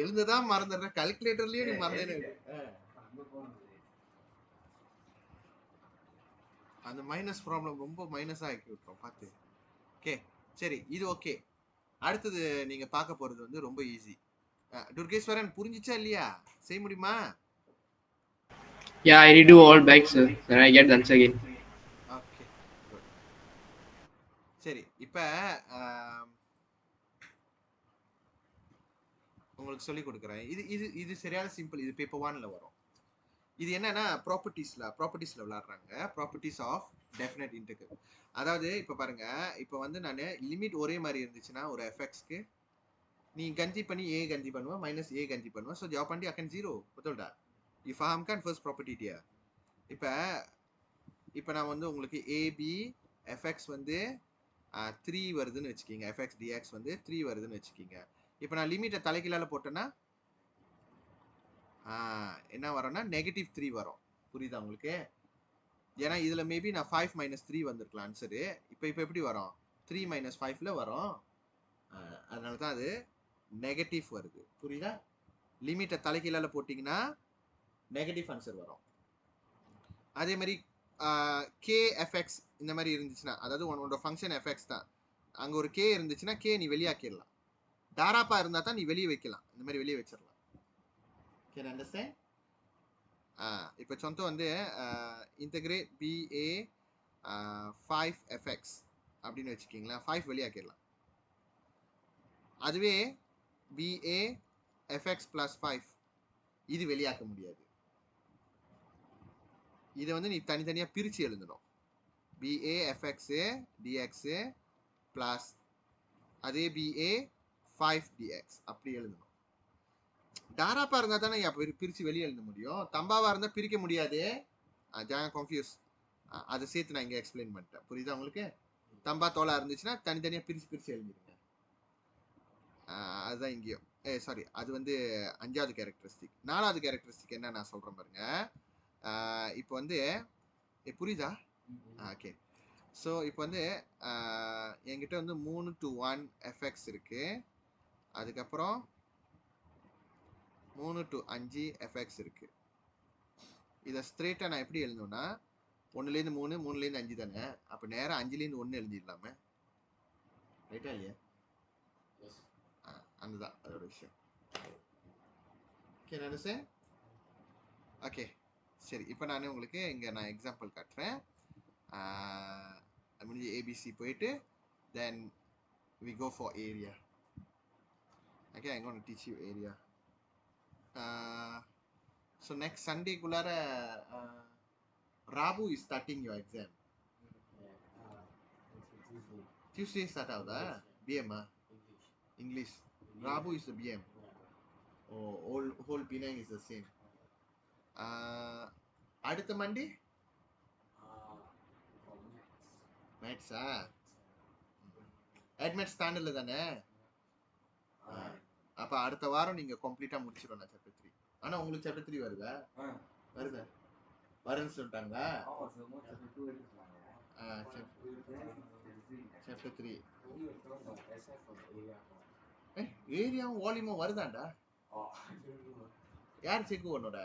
எழுந்ததான் மறந்துடுற, கால்குலேட்டர்லயே நீ மறந்தேன்னு. அந்த மைனஸ் ப்ராப்ளம் ரொம்ப மைனஸா ஆக்கி விட்டுரும் பார்த்து. ஓகே சரி, இது ஓகே. அடுத்தது நீங்க பார்க்க போறது வந்து ரொம்ப ஈஸி. துர்கேஸ்வரன் புரிஞ்சிச்சா இல்லையா? செய்ய முடியுமா? Yeah, I redo all back, sir. Then I get the answer again. Okay good. சரி, இப்ப உங்களுக்கு சொல்லி கொடுக்குறேன். இது இது இது சரியான சிம்பிள். இது பேப்பர் 1ல வரும். இது என்னன்னா ப்ராப்பர்ட்டிஸ்ல விளையாடுறாங்க. Properties of definite integral. அதாவது இப்ப பாருங்க, இப்ப வந்து நான் லிமிட் ஒரே மாதிரி இருந்துச்சுன்னா ஒரு எஃப்எக்ஸ்க்கு நீ கஞ்சி பண்ணி ஏ கஞ்சி பண்ணுவேன், மைனஸ் ஏ கஞ்சி பண்ணுவேன். ஸோ ஜாப் பண்ணி அக்கன் 0 betul-dah? You faham kan first property dia? இப்போ நான் வந்து உங்களுக்கு ஏபி எஃப்எக்ஸ் வந்து 3 வருதுன்னு வச்சுக்கிங்க. எஃப்எக்ஸ் டிஎக்ஸ் வந்து 3 வருதுன்னு வச்சுக்கிங்க. இப்போ நான் லிமிட்டை தலைகீழால போட்டேன்னா என்ன வரும்னா -3 வரும். புரியுதா உங்களுக்கு? ஏன்னா இதுல மேபி நான் 5 - 3 வந்திருக்கலாம் ஆன்சரு. இப்போ எப்படி வரும்? 3 - 5ல வரும். அதனால தான் அது நெகட்டிவ் வருது. புரியுதா? லிமிட்டை தலைகீழால போட்டிங்கன்னா நெகட்டிவ் ஆன்சர் வரும். அதே மாதிரி கே எஃப்எக்ஸ் இந்த மாதிரி இருந்துச்சுன்னா, அதாவது உன்னோட ஃபங்க்ஷன் எஃப்எக்ஸ் தான், அங்கே ஒரு கே இருந்துச்சுன்னா கே நீ வெளியாக்கிடலாம். டாராப்பா இருந்தால் தான் நீ வெளியே வைக்கலாம். இந்த மாதிரி வெளியே வச்சிடலாம். Can understand? இப்போ சொந்தம் வந்து இன்டகிரேட் பிஏ 5fx அப்படின்னு வச்சுக்கிங்களா, 5 வெளியாக்கிடலாம். அதுவே பிஏ எஃப்எக்ஸ் + 5 இது வெளியாக்க முடியாது. இதை வந்து நீ தனித்தனியாக பிரித்து எழுதணும். பிஏ எஃப்எக்ஸ் டிஎக்ஸ் ப்ளஸ் அதே பிஏ 5 டிஎக்ஸ் அப்படி எழுதணும். டாராப்பா இருந்தால் தானே பிரித்து வெளியே எழுத முடியும். தம்பாவாக இருந்தால் பிரிக்க முடியாது. John confuse. அதை சேர்த்து நான் இங்கே எக்ஸ்பிளைன் பண்ணிட்டேன். புரியுதா உங்களுக்கு? தம்பா தோலா இருந்துச்சுன்னா தனித்தனியாக பிரித்து எழுதிடுங்க. அதுதான் இங்கேயும். சாரி, அது வந்து 5வது கேரக்டரிஸ்டிக். 4வது கேரக்டரிஸ்டிக் என்ன நான் சொல்கிறேன் பாருங்க. இப்போ வந்து புரியுதா? ஓகே. ஸோ இப்போ வந்து என்கிட்ட வந்து 3 to 1 எஃப்எக்ஸ் இருக்கு. அதுக்கப்புறம் 3 to 5 எஃப்எக்ஸ் இருக்கு. இதை ஸ்ட்ரெயிட்டாக நான் எப்படி எழுதணும்னா 1லேருந்து 3, 3லேருந்து 5 தானே. அப்போ நேராக 5லேருந்து 1 எழுதிடலாமே. ரைட்டா இல்லையா? அதுதான் அதோட விஷயம். ஓகே நினைச்சேன். ஓகே சரி, இப்போ நான் உங்களுக்கு இங்கே நான் எக்ஸாம்பிள் காட்டுறேன். முடிஞ்சு ஏபிசி போயிட்டு தென் we go for area. Okay, I'm going to teach you area. So next Sunday குள்ளார Rabu is starting your exam. Tuesday start ஆகுதா? BM English. Rabu is the BM. Oh, whole Penang is the same. அடுத்த மண்டே மேட்ஸா? அட்மிட் ஸ்டாண்டர்ட்ல தானே. அப்ப அடுத்த வாரம் நீங்க கம்ப்ளீட்டா முடிச்சிடணும் சாப்டர் 3. ஆனா உங்களுக்கு சாப்டர் 3 வருதா? வருதா? வருன்னு சொல்லிட்டாங்களா? சாப்டர் 3 ஏரியாவும் வால்யூமும் வருதாண்டா? யார் செக் உன்னோட?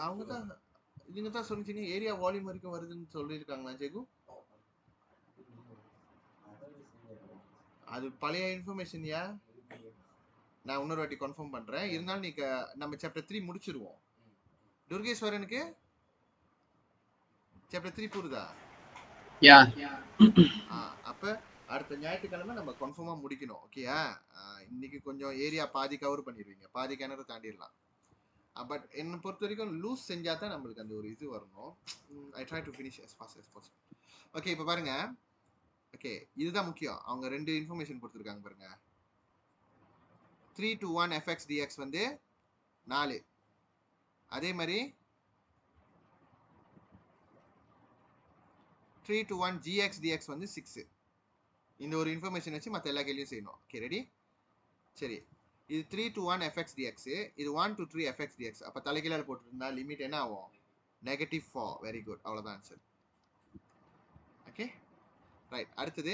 அவங்க தான், நீங்க தான் சொன்னீங்க ஏரியா வால்யூம் வரைக்கும் வருதுன்னு சொல்லியிருக்காங்களா செக்கு? அது பழைய இன்ஃபர்மேஷன்யா. நான் இன்னொரு வாட்டி கன்ஃபார்ம் பண்றேன். இருந்தாலும் நீங்க நம்ம சாப்டர் 3 முடிச்சிருவோம். துர்கேஸ்வரனுக்கு சாப்டர் 3 புரியுதா? யா. அப்ப அடுத்த ஞாயிற்றுக்கிழமை நம்ம கன்ஃபார்மா முடிக்கணும். ஓகேயா? இன்னைக்கு கொஞ்சம் ஏரியா பாதி கவர் பண்ணிடுவீங்க, பாதி கிணறு தாண்டிடலாம். பட் என்னை பொறுத்த வரைக்கும் லூஸ் செஞ்சா தான் நம்மளுக்கு அந்த ஒரு இது வரணும். I try to finish as fast as possible. Okay, இப்போ பாருங்க. ஓகே, இதுதான் முக்கியம். அவங்க 2 இன்ஃபர்மேஷன் கொடுத்துருக்காங்க பாருங்க. 3 to 1 fx dx வந்து 4. அதே மாதிரி 3 to 1 gx dx வந்து 6. இந்த ஒரு இன்ஃபர்மேஷன் வச்சு மற்ற எல்லா கேள்வியும் செய்யணும். Okay ready? சரி, இது 3 to 1 fx dx, இது 1 to 3 fx dx. அப்போ தலைகீழால போட்டுருந்தா லிமிட் என்ன ஆகும்? -4. வெரி குட், அவ்வளோதான் ஆன்சர். Okay right. அடுத்தது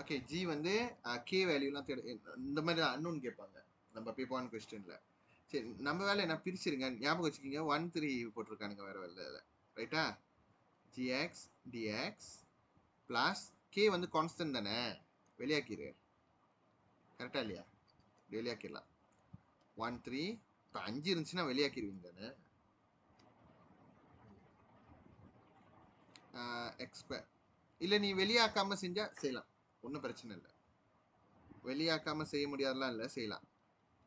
ஓகே ஜி வந்து கே வேல்யூலாம் இந்த மாதிரி தான் அன்னோன் கேட்பாங்க நம்ம பேப்பர் 1 கொஸ்டின்ல. சரி நம்ம வேலை என்ன பிரிச்சிருங்க, ஞாபகம் வச்சுக்கிங்க 1 3 போட்டிருக்கானுங்க வேற வேலை ரைட்டா. ஜிஎக்ஸ் டிஎக்ஸ் பிளஸ் கே வந்து கான்ஸ்டன்ட் தானே, வெளியாக்கிடு கரெக்டா இல்லையா, வெளியாக்கிடலாம். 1 3 இப்போ 5 இருந்துச்சுன்னா வெளியாக்கிடுவீங்க தானே. எக்ஸ் ஸ்கொயர் இல்லை நீ வெளியாக்காம செஞ்சா செய்யலாம், ஒன்றும் பிரச்சனை இல்லை. வெளியாக்காம செய்ய முடியாதெல்லாம் இல்லை, செய்யலாம்.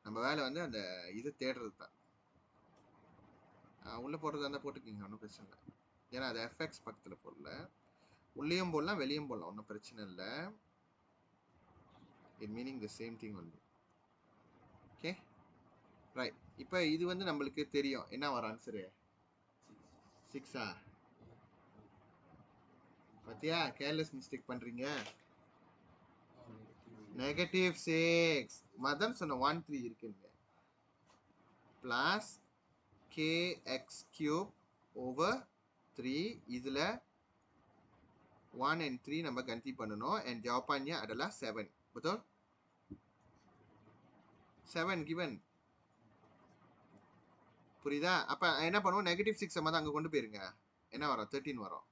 நம்ம வேலை வந்து அந்த இது தேடுறது தான். உள்ளே போடுறதா இருந்தால் போட்டுக்கிங்க, ஒன்றும் பிரச்சனை இல்லை. ஏன்னா அது எஃப்எக்ஸ் பக்கத்தில் போடல, உள்ளேயும் போடலாம் வெளியும் போடலாம், ஒன்றும் பிரச்சனை இல்லை. It meaning the same thing only. Okay right. இப்போ இது வந்து நம்மளுக்கு தெரியும் என்ன வர ஆன்சரு 6. பார்த்தியா கேர்லெஸ் மிஸ்டேக் பண்ணுறீங்க. -6 மதன் சொன்ன 1 3 இருக்குங்க. பிளஸ் kx³ over 3 இதில் 1 and 3 நம்ம ganti பண்ணணும். and jawapannya adalah 7. betul? 7 given. புரியுதா? அப்போ என்ன பண்ணுவோம், -6 நம்ம தான் அங்கே கொண்டு போயிருங்க, என்ன வரும் 13 வரும்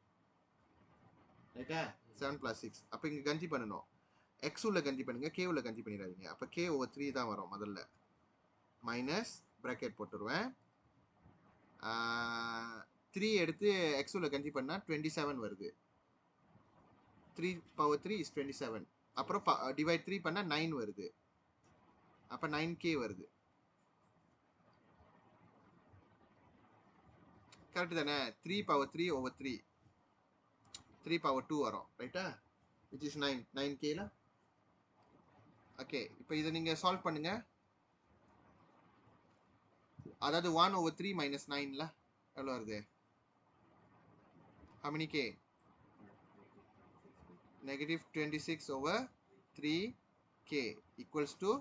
ரைட்டா. 7 + 6 அப்போ இங்கே கஞ்சி பண்ணணும். எக்ஸ் உள்ள கஞ்சி பண்ணுங்க, கே உள்ள கஞ்சி பண்ணிடாதீங்க. அப்போ கே ஓவர் 3 தான் வரும் முதல்ல. மைனஸ் ப்ராக்கெட் போட்டுருவேன். 3 எடுத்து எக்ஸ் உள்ள கஞ்சி பண்ணால் 27 வருது. 3/3 is 27. அப்புறம் டிவைட் 3 பண்ணால் 9 வருது. அப்போ 9k வருது. கரெக்டு தானே. 3/3/3 3/2 வரும் ரைட்டா, விச் இஸ் 9k. ஓகே இப்போ இதை நீங்கள் சால்வ் பண்ணுங்க. அதாவது 1/3 - 9ல எவ்வளோ வருது, how many k? -26/3k equals to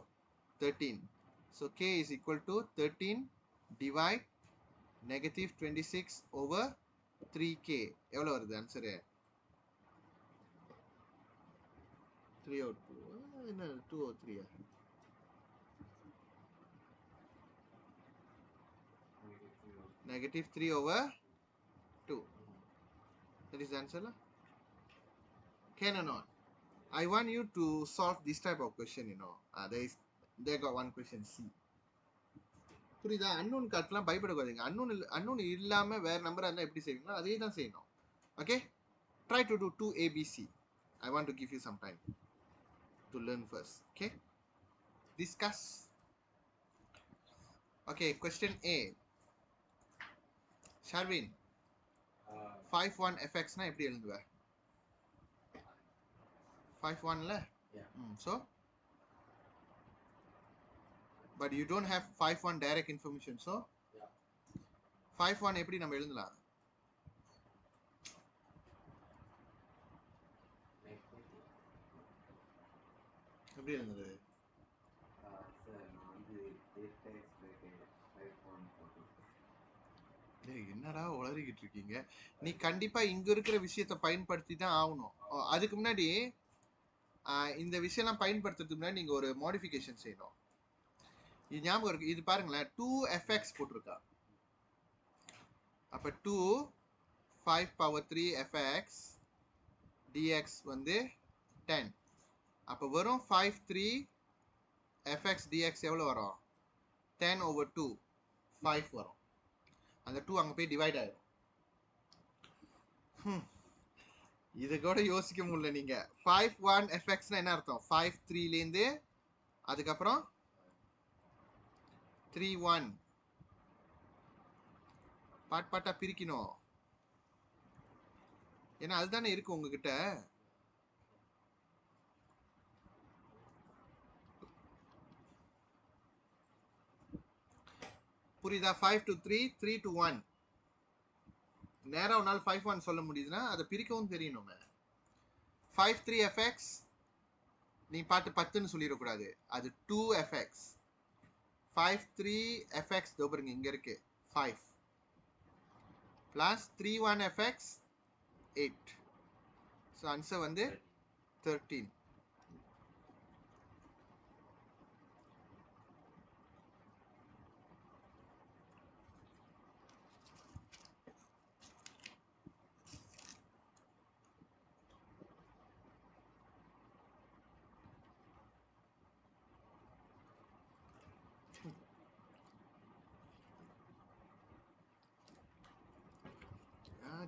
13. So k is equal to 13 divide -26/3k. எவ்வளோ வருது ஆன்சரு 302. என்ன 203? -3/2. That is the answer. Can or not? I want you to solve this type of question, you know. They got one question C. புரியுதா? அன்னோன் கார்ட்லாம் பயப்படக்கூடாதுங்க. அன்னோன் இல்லாமல் வேறு நம்பராக இருந்தால் எப்படி செய்வீங்களோ அதே தான் செய்யணும். Okay try to do 2 ABC. I want to give you some time to learn first. Okay, discuss. Okay, question A. Sharvin, 5 1 fx na எப்படி எழுதுவ? 5 1ல so but you don't have 5 1 direct information, so 5 1 எப்படி நம்ம எழுதலாம்? எப்படி எழுதுறது? என்னடா உளறிக்கிட்டு இருக்கீங்க நீ? கண்டிப்பா இங்க இருக்கிற விஷயத்தை பயன்படுத்தி தான் ஆகணும். அதுக்கு முன்னாடி இந்த விஷயம்லாம் பயன்படுத்துறதுக்கு முன்னாடி நீங்க ஒரு மாடிஃபிகேஷன் செய்யணும். இது ஞாபகம் இருக்கு, இது பாருங்களேன் 2fx போட்டிருக்கா. அப்ப 2 5/3 fx dx வந்து 10. அப்ப வரும் 5/3 fx dx எவ்வளவு வரும்? 10/2 5 வரும். அந்த 2 அங்க போய் டிவைட் ஆயிடும். இது கூட யோசிக்க முடியல நீங்க. 5 1 fx என்ன அர்த்தம்? 5 3ல இருந்து அதுக்கப்புறம் 3 1 பாட்டா பிரிக்கணும். ஏன்னா அதுதானே இருக்கு உங்ககிட்ட. புரியுதா? 5 to 3 3 to 1 நேரா உன்னால 5 1 சொல்ல முடியுதுன்னா அதை பிரிக்கவும் தெரியணுமே. 5 3 fx நீ பாட்டு 10ன்னு சொல்லிடக்கூடாது, அது 2fx. 5 3 fx தோபருங்க இங்க இருக்கு 5 plus 3 1 fx 8. ஸோ ஆன்சர் வந்து 13.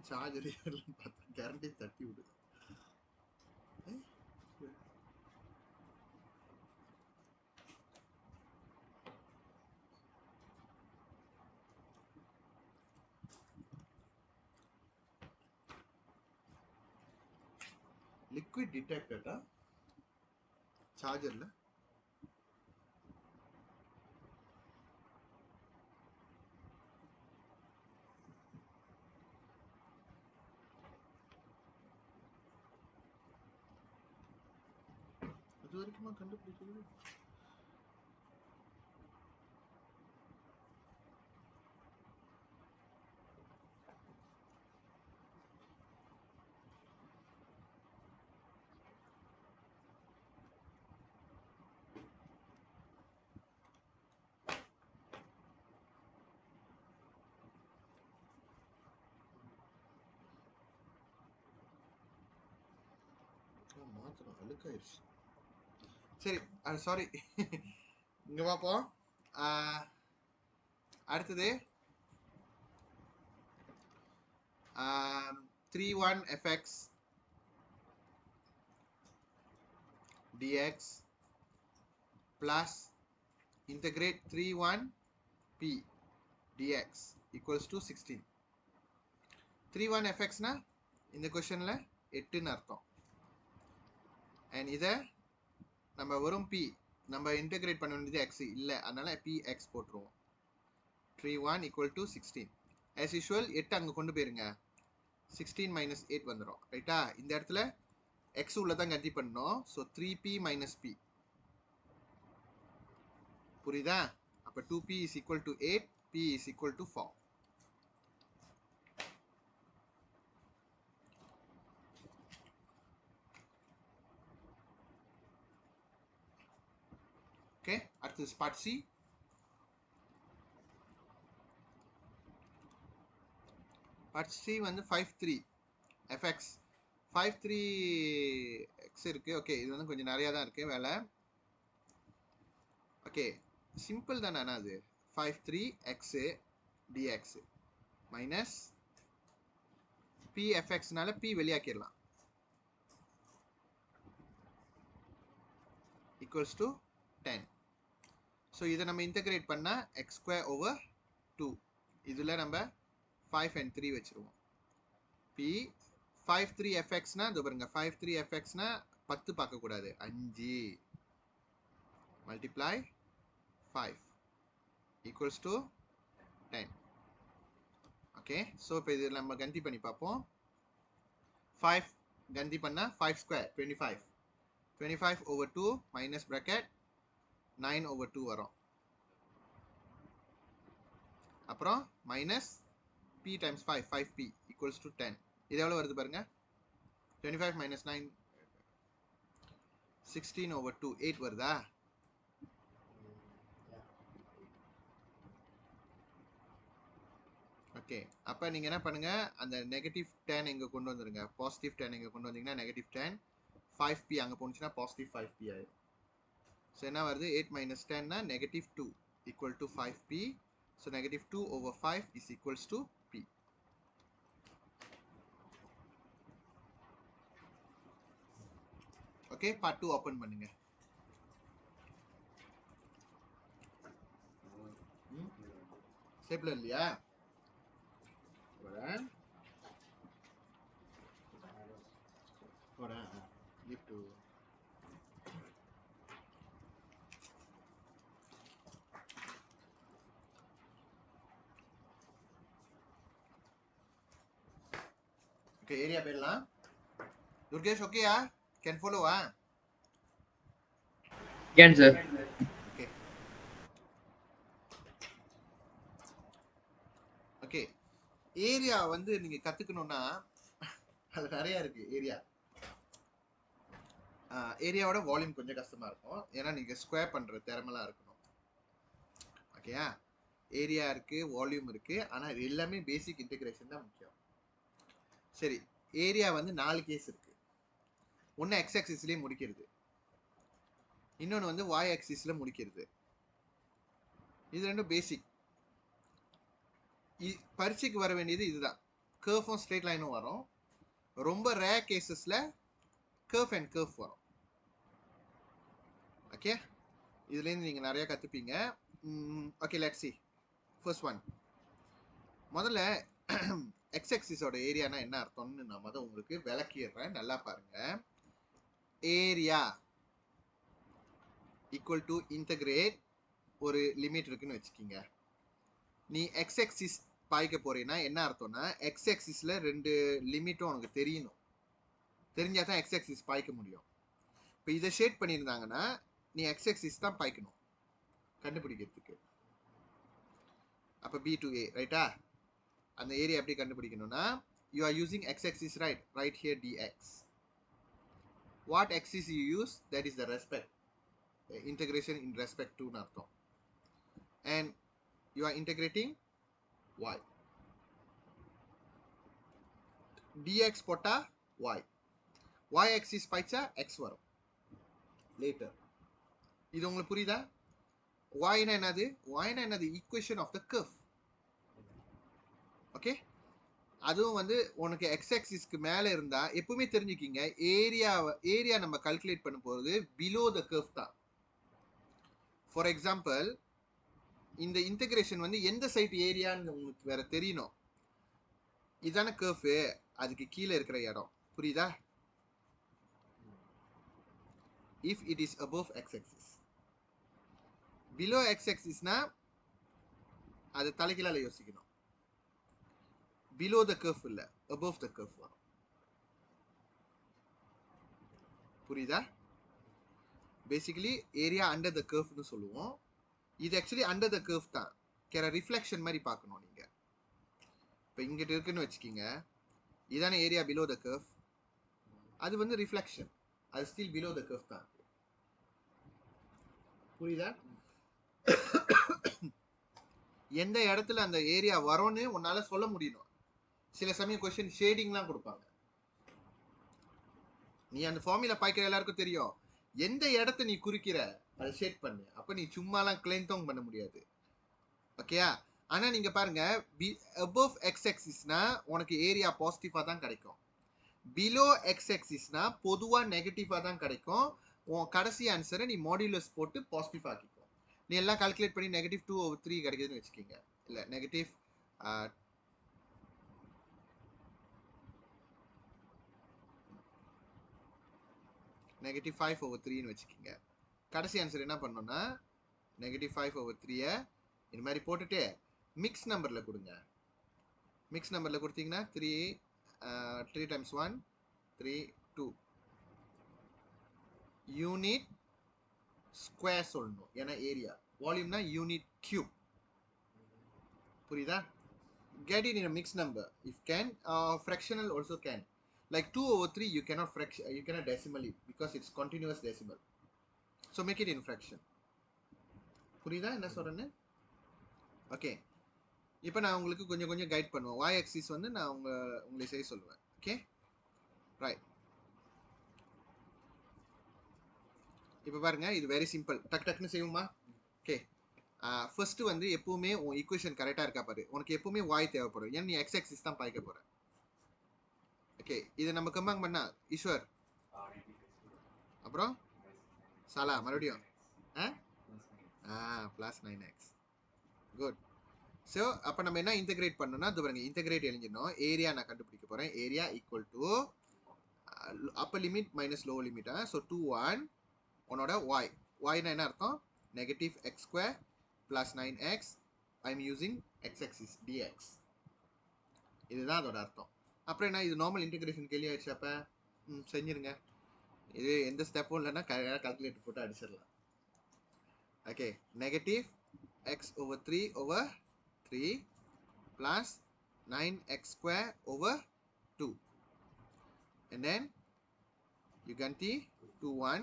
சார்ஜர் பார்த்தா கரண்டே தட்டி விடுது. லிக்விட் டிடெக்டடா சார்ஜர்ல அது வரைக்குமா கண்டுபிடிக்கிறது? மாத்திரம் அழுக்காயிருச்சு. சரி, சாரி. இங்க பார்ப்போம். அடுத்தது 31fx dx plus integrate 31p dx equals to 16. 31fx னா இந்த கொஸ்டின்ல 8 ன்னு அர்த்தம். and இத நம்ம வெறும் p நம்ம இன்டகிரேட் பண்ண வேண்டியது x இல்ல, அதனால px போட்டுருவோம். 31 equal to 16. as usual 8 அங்க கொண்டு போயிருங்க. 16 minus 8 வந்துரும். ரைட்டா? இந்த இடத்துல x உள்ள தான் கட்டி பண்ணோம். so 3p minus p. புரியுதா? அப்ப 2p is equal to 8, p is equal to 4. Okay, அடுத்து பார்ட் சி. பார்ட் சி வந்து 53 fx 53x இருக்கு. ஓகே, இது வந்து கொஞ்சம் நிறைய தான் இருக்கு வேலை. ஓகே, சிம்பிள் தானே அது. 53x dx மைனஸ் pfxனால p வெளியாக்கிடலாம். equals to 10. ஸோ இதை நம்ம இன்டகிரேட் பண்ணா x square over 2. இதுல நம்ம 5 and 3 வச்சிருவோம். p 53fxனா இது பாருங்க, 53fxனா 10 பார்க்க கூடாது, 5 multiply 5 equals to 10. Okay, so இப்போ இது நம்ம கந்தி பண்ணி பார்ப்போம். 5 கந்தி பண்ணா 5 square 25. 25 over 2 minus bracket 9 over 2 வரும். அப்புறம் minus p times 5, 5p equals to 10. இது எவ்வளவு வருது பாருங்க. 25 minus 9 16 over 2 8 வருதா? ஓகே, அப்ப நீங்க என்ன பண்ணுங்க, அந்த நெகட்டிவ் 10 இங்க கொண்டு வந்துருங்க. பாசிட்டிவ் 10 இங்க கொண்டு வந்தீங்கன்னா நெகட்டிவ் 10, 5p அங்க போனுச்சுன்னா பாசிட்டிவ் 5p ஆயிடும். ஸோ என்ன வருது, 8 minus 10 னா negative 2 equal to 5p. So negative 2 over 5 is equals to p. Okay, part 2 open பண்ணுங்க. ஸ்டேப்லர் இல்லையா? give to okay, area போயிடலாம். துர்கேஷ் ஓகேயா? can follow ah? Can sir. okay okay, area வந்து நீங்க கத்துக்கணும்னா அது நிறைய இருக்கு. ஏரியாவோட வால்யூம் கொஞ்சம் கஷ்டமா இருக்கும், ஏன்னா நீங்க ஸ்கொயர் பண்ற திறமெல்லாம் இருக்கணும். ஓகேயா? ஏரியா இருக்கு, வால்யூம் இருக்கு, ஆனா இது எல்லாமே பேசிக் இன்டகிரேஷன் தான் முக்கியம். சரி, ஏரியா வந்து 4 கேஸ் இருக்கு. ஒன்னு எக்ஸ் ஆக்சிஸ்லயே முடிக்கிறது, இன்னொன்னு வந்து y ஆக்சிஸ்ல முடிக்கிறது. இது ரெண்டும் பேசிக். பரீட்சைக்கு வர வேண்டியது இதுதான். கர்வும் ஸ்ட்ரெயிட் லைனும் வரும். ரொம்ப ரேர் கேசஸ்ல கர்வ் அண்ட் கர்வ் வரும். ஓகே, இதுலேருந்து நீங்கள் நிறைய கற்றுப்பீங்க. Okay, let's see first one. முதல்ல எக்ஸ் ஆக்சிஸோட ஏரியானா என்ன அர்த்தம்னு நான் உங்களுக்கு விளக்கிடுறேன். நல்லா பாருங்க. ஏரியா ஈக்குவல் டு இன்டகிரேட் ஒரு லிமிட் இருக்குன்னு வச்சுக்கிங்க. நீ எக்ஸ் ஆக்சிஸ் பாய்க்க போறீன்னா என்ன அர்த்தம்னா எக்ஸ் ஆக்சிஸ்ல ரெண்டு லிமிட்டும் உனக்கு தெரியணும். தெரிஞ்சா தான் எக்ஸ் ஆக்சிஸ் பாய்க்க முடியும். இப்போ இதை ஷேட் பண்ணியிருந்தாங்கன்னா நீ எக்ஸ் ஆக்சிஸ் தான் பாய்க்கணும் கண்டுபிடிக்கிறதுக்கு. அப்போ பி டு ஏ ரைட்டா? அந்த ஏரியா எப்படி கண்டுபிடிக்கணும்னா you are using x axis, right here dx. What axis you use, that is the respect, integration in respect to nartham, and you are integrating y. dx potta y axis paicha x varum later. இது உங்களுக்கு புரியுதா? y na என்னது equation of the curve. Okay, அதுவும் வந்து உனக்கு எக்ஸ் ஆக்சிஸ்க்கு மேலே இருந்தா எப்பவுமே தெரிஞ்சுக்கிங்க ஏரியா நம்ம கால்குலேட் பண்ண போகிறது பிலோ த கர்வ் தான். ஃபார் எக்ஸாம்பிள் இந்த இன்டகிரேஷன் வந்து எந்த சைட் ஏரியான்னு உங்களுக்கு வேற தெரியணும். இதான கர்வ், அதுக்கு கீழே இருக்கிற இடம் புரியுதா? If it is above X axis. Below X ஆக்சிஸ்னா அது தலைகீழால யோசிக்கணும். below the curve இல்ல, above the curve வரும். புரியுதா? பேசிக்கலி ஏரியா அண்டர் த கர்வ்னு சொல்லுவோம். இது ஆக்சுவலி அண்டர் த கர்வ் தான். ரிஃப்ளெக்ஷன் மாதிரி பார்க்கணும் நீங்க. இப்போ இங்கிட்ட இருக்குன்னு வச்சுக்கிங்க, இதான ஏரியா பிலோ த கர்வ், அது வந்து ரிஃப்ளெக்ஷன், அது ஸ்டில் பிலோ த கர்வ் தான். புரியுதா? எந்த இடத்துல அந்த ஏரியா வரும்னு உன்னால சொல்ல முடியணும். சில சமயம் கொஸ்டின் ஷேடிங்லாம் கொடுப்பாங்க. நீ அந்த ஃபார்முலா பாய்க்கிற எல்லாருக்கும் தெரியும், எந்த இடத்த நீ குறிக்கிற அதை ஷேட் பண்ணு. அப்ப நீ சும்மாலாம் கிளைந்தோங் பண்ண முடியாது. ஓகேயா? ஆனா நீங்க பாருங்க, above x axisனா உனக்கு ஏரியா பாசிட்டிவா தான் கிடைக்கும். பிலோ எக்ஸ் ஆக்சிஸ்னா பொதுவா நெகட்டிவா தான் கிடைக்கும். உன் கடைசி ஆன்சரை நீ மாடுலஸ் போட்டு பாசிட்டிவ் ஆக்கிக்கும். நீ எல்லாம் கால்குலேட் பண்ணி -2/3 கிடைக்குதுன்னு வச்சுக்கோங்க. இல்ல -5/3ன்னு வச்சுக்கோங்க. கடைசி ஆன்சர் என்ன பண்ணணும்னா -5/3 இந்த மாதிரி போட்டுட்டு மிக்ஸ் நம்பர்ல கொடுங்க. மிக்ஸ் நம்பர்ல கொடுத்தீங்கன்னா 3 × 1 3 2 யூனிட் ஸ்கொயர் சொல்லணும். ஏன்னா ஏரியா, வால்யூம்னா யூனிட் கியூப். புரியுதா? get it in a mixed number if can. Fractional also can. Like 2/3 you cannot decimal it because it's continuous decimal, so make it in fraction. புரியுதா என்ன சொல்றேன்னு? ஓகே, இப்போ நான் உங்களுக்கு கொஞ்சம் கொஞ்சம் கைட் பண்ணுவேன். y axis வந்து நான் உங்களை செய்ய சொல்லுவேன். Okay, right. இப்போ பாருங்க, இது வெரி சிம்பிள். டக்குன்னு செய்வோமா? ஓகே, ஃபர்ஸ்ட் வந்து எப்பவுமே உன் ஈக்குவேஷன் கரெக்டாக இருக்கா பாரு. உனக்கு எப்பவுமே y தேவைப்படும், ஏன்னா நீ x axis தான் பாய்க்க போற. ஓகே, இதை நம்ம கம்பேர் பண்ணா ஈஸ்வர் அப்புறம் சாலா மறுபடியும் +9x. குட். ஸோ அப்போ நம்ம என்ன இன்டகிரேட் பண்ணணும்னா, அது பாருங்க, இன்டகிரேட் எழுதிடணும். ஏரியா நான் கண்டுபிடிக்க போகிறேன். Area equal to upper limit minus lower லிமிட்டா. ஸோ 2 1 உன்னோட y என்ன அர்த்தம்? -x² + 9x. I am using x axis dx. இதுதான் அதோட அர்த்தம். அப்புறம் என்ன, இது நார்மல் இன்டகிரேஷன் கேள்வி ஆயிடுச்சு. அப்போ செஞ்சிருங்க. இது எந்த ஸ்டெப்பும் இல்லைன்னா கால்குலேட்டர் போட்டு அடிச்சிடலாம். Okay, -x/3/3 plus 9x²/2, and then you ganti 2 1,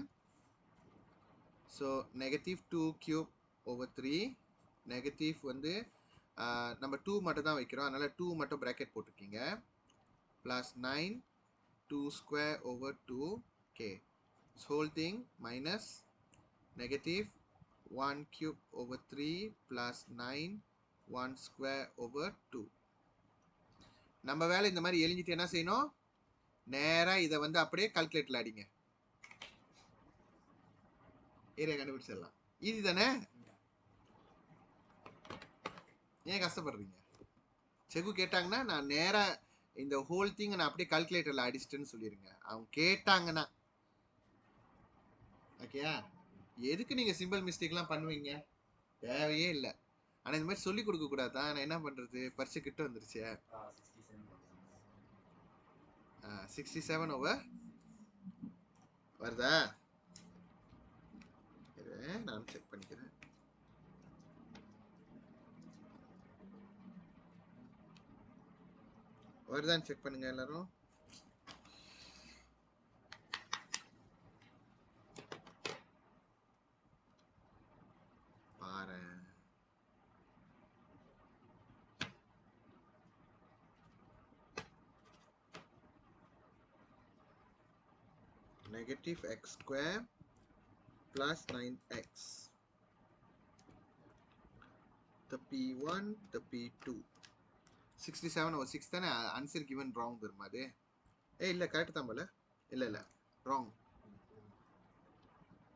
so -2³/3. Negative வந்து நம்ம 2 மட்டும் தான் வைக்கிறோம், அதனால 2 மட்டும் bracket போட்டுருக்கீங்க. +9 2²/2. okay, this whole thing minus -1³/3 plus 9 1²/2. நம்ம வேலை இந்த மாதிரி எழுதிட்டு என்ன செய்யணும், நேரா இதை வந்து அப்படியே கால்குலேட்டர்ல அடிங்க, ஏரியா கண்டுபிடிச்சிடலாம். ஈஸி தானே? ஏன் கஷ்டப்படுறீங்க? செகு கேட்டாங்கன்னா நான் நேரா இந்த ஹோல் திங் நான் அப்படியே கால்குலேட்டர்ல அடிச்சிட்டேன்னு சொல்லிருங்க. அவங்க கேட்டாங்கன்னா. ஓகேயா? எதுக்கு நீங்க சிம்பிள் மிஸ்டேக்லாம் பண்ணுவீங்க? தேவையே இல்லை. ஆனா இந்த மாதிரி சொல்லி கொடுக்க கூடாதான். நான் என்ன பண்றது, பரிசு கிட்ட வந்துருச்சு. 67 ஓவர் வருதா? நான் செக் பண்ணிக்கிறேன். வருதான்னு செக் பண்ணுங்க எல்லாரும். பாரு, negative x square plus 9x, the p1 the p2 67 over 6 தானே ஆன்சர் given wrong வருமா? அது இல்ல கரெக்ட் தான் போல. இல்ல wrong.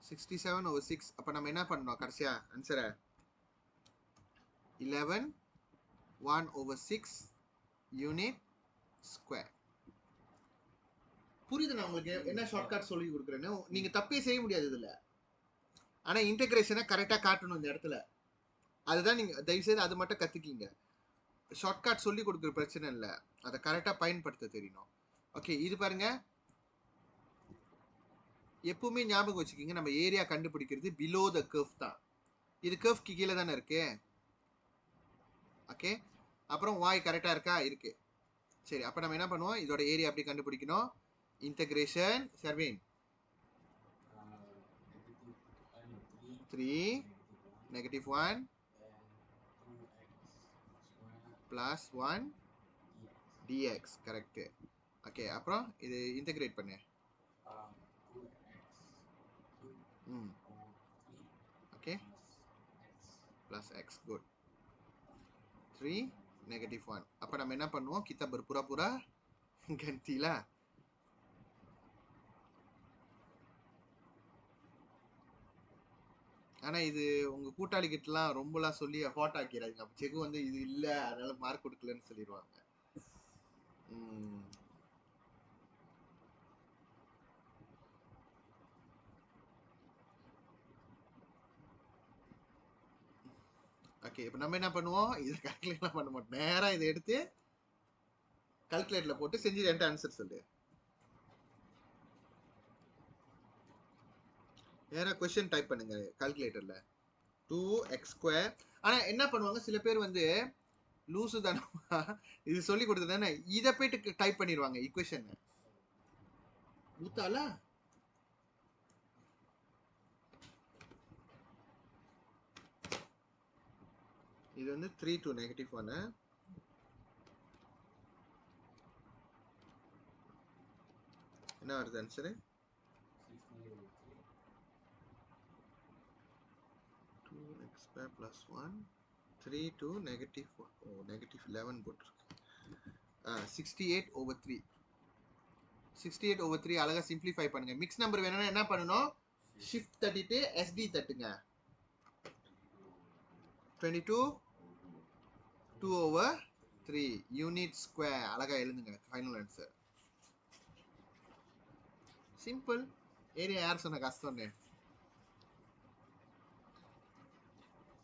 67 over 6. அப்ப நம்ம என்ன பண்ணோம் கடைசியா ஆன்சரை 11 1 over 6 யூனிட் ஸ்கொயர். புரியுது நான் உங்களுக்கு என்ன ஷார்ட்கட் சொல்லி கொடுக்குறேன்னு. நீங்க தப்பே செய்ய முடியாது இதுல. ஆனா இன்டெகிரேஷனை கரெக்டா காட்டணும் இந்த இடத்துல. அதுதான் நீங்க தயவு செய்து அது மட்டும் கத்துக்கீங்க. ஷார்ட்கட் சொல்லி கொடுக்குற பிரச்சனை இல்லை, அதை கரெக்டா பயன்படுத்த தெரியணும். ஓகே, இது பாருங்க, எப்பவுமே ஞாபகம் வச்சுக்கீங்க, நம்ம ஏரியா கண்டுபிடிக்கிறது பிலோ த கர்வ் தான். இது கர்வ்க்கு கீழே தானே இருக்கு. ஓகே, அப்புறம் வாய் கரெக்டா இருக்கா? இருக்கு. சரி, அப்ப நம்ம என்ன பண்ணுவோம், இதோட ஏரியா அப்படி கண்டுபிடிக்கணும். இன்டகிரேஷன் சர்வேன் 3 -1 plus 1 dx. கரெக்ட். ஓகே, அப்புறம் இது இன்டகிரேட் பண்ணு. Okay, plus x. good. 3 -1. அப்ப நம்ம என்ன பண்ணுவோம், kita berpura-pura gantilah. ஆனா இது உங்க கூட்டாளி கிட்டலாம் ரொம்பலாம் சொல்லி ஹாட் ஆக்கிறாங்க. அப்ப செகு வந்து இது இல்ல அதனால மார்க் கொடுக்கலன்னு சொல்லிடுவாங்க. ஓகே, இப்போ நம்ம என்ன பண்ணுவோம், இதை கால்குலேட்லாம் பண்ண மாட்டோம். நேராக இதை எடுத்து கால்குலேட்டர்ல போட்டு செஞ்சு என்கிட்ட ஆன்சர் சொல்லு. நேராக கொஸ்டின் டைப் பண்ணுங்க கால்குலேட்டர்ல. 2x². ஆனா என்ன பண்ணுவாங்க சில பேர் வந்து லூசு தானே, இது சொல்லி கொடுத்தது தானே, இதை போயிட்டு டைப் பண்ணிடுவாங்க ஈக்குவேஷன். ஊத்தால இது வந்து 3 to -1. என்ன வருது ஆன்சரு? 2x² plus 1 3 to -1. ஓ -11 போட்டிருக்கு. 68/3. 68/3 அழகா சிம்பிளிஃபை பண்ணுங்க. மிக்ஸ் நம்பர் வேணும்னா என்ன பண்ணணும், ஷிஃப்ட் தட்டிட்டு SD தட்டுங்க. 22 2/3 யூனிட் ஸ்கொயர். அழகா எழுதுங்க ஃபைனல் ஆன்சர். சிம்பிள். ஏரியா யார் சொன்ன கஷ்டம்னு?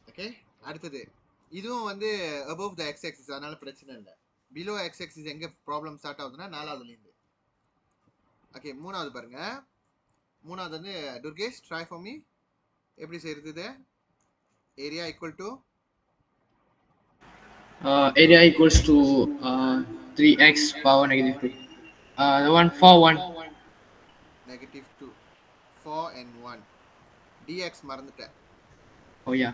ஓகே, அடுத்தது இதுவும் வந்து above the x axis, அதனால பிரச்சனை இல்லை. below x axis எங்க ப்ராப்ளம் ஸ்டார்ட் ஆகுதுன்னா 4வது இருந்து. ஓகே, மூணாவது பாருங்க. மூணாவது வந்து துர்கேஷ் ட்ரை ஃபார் மீ. எப்படி செய்யறது? Area equal to area equals to 3x power -2. The one 4 1 -2 4 and 1 dx மறந்துட்டேன். oh yeah,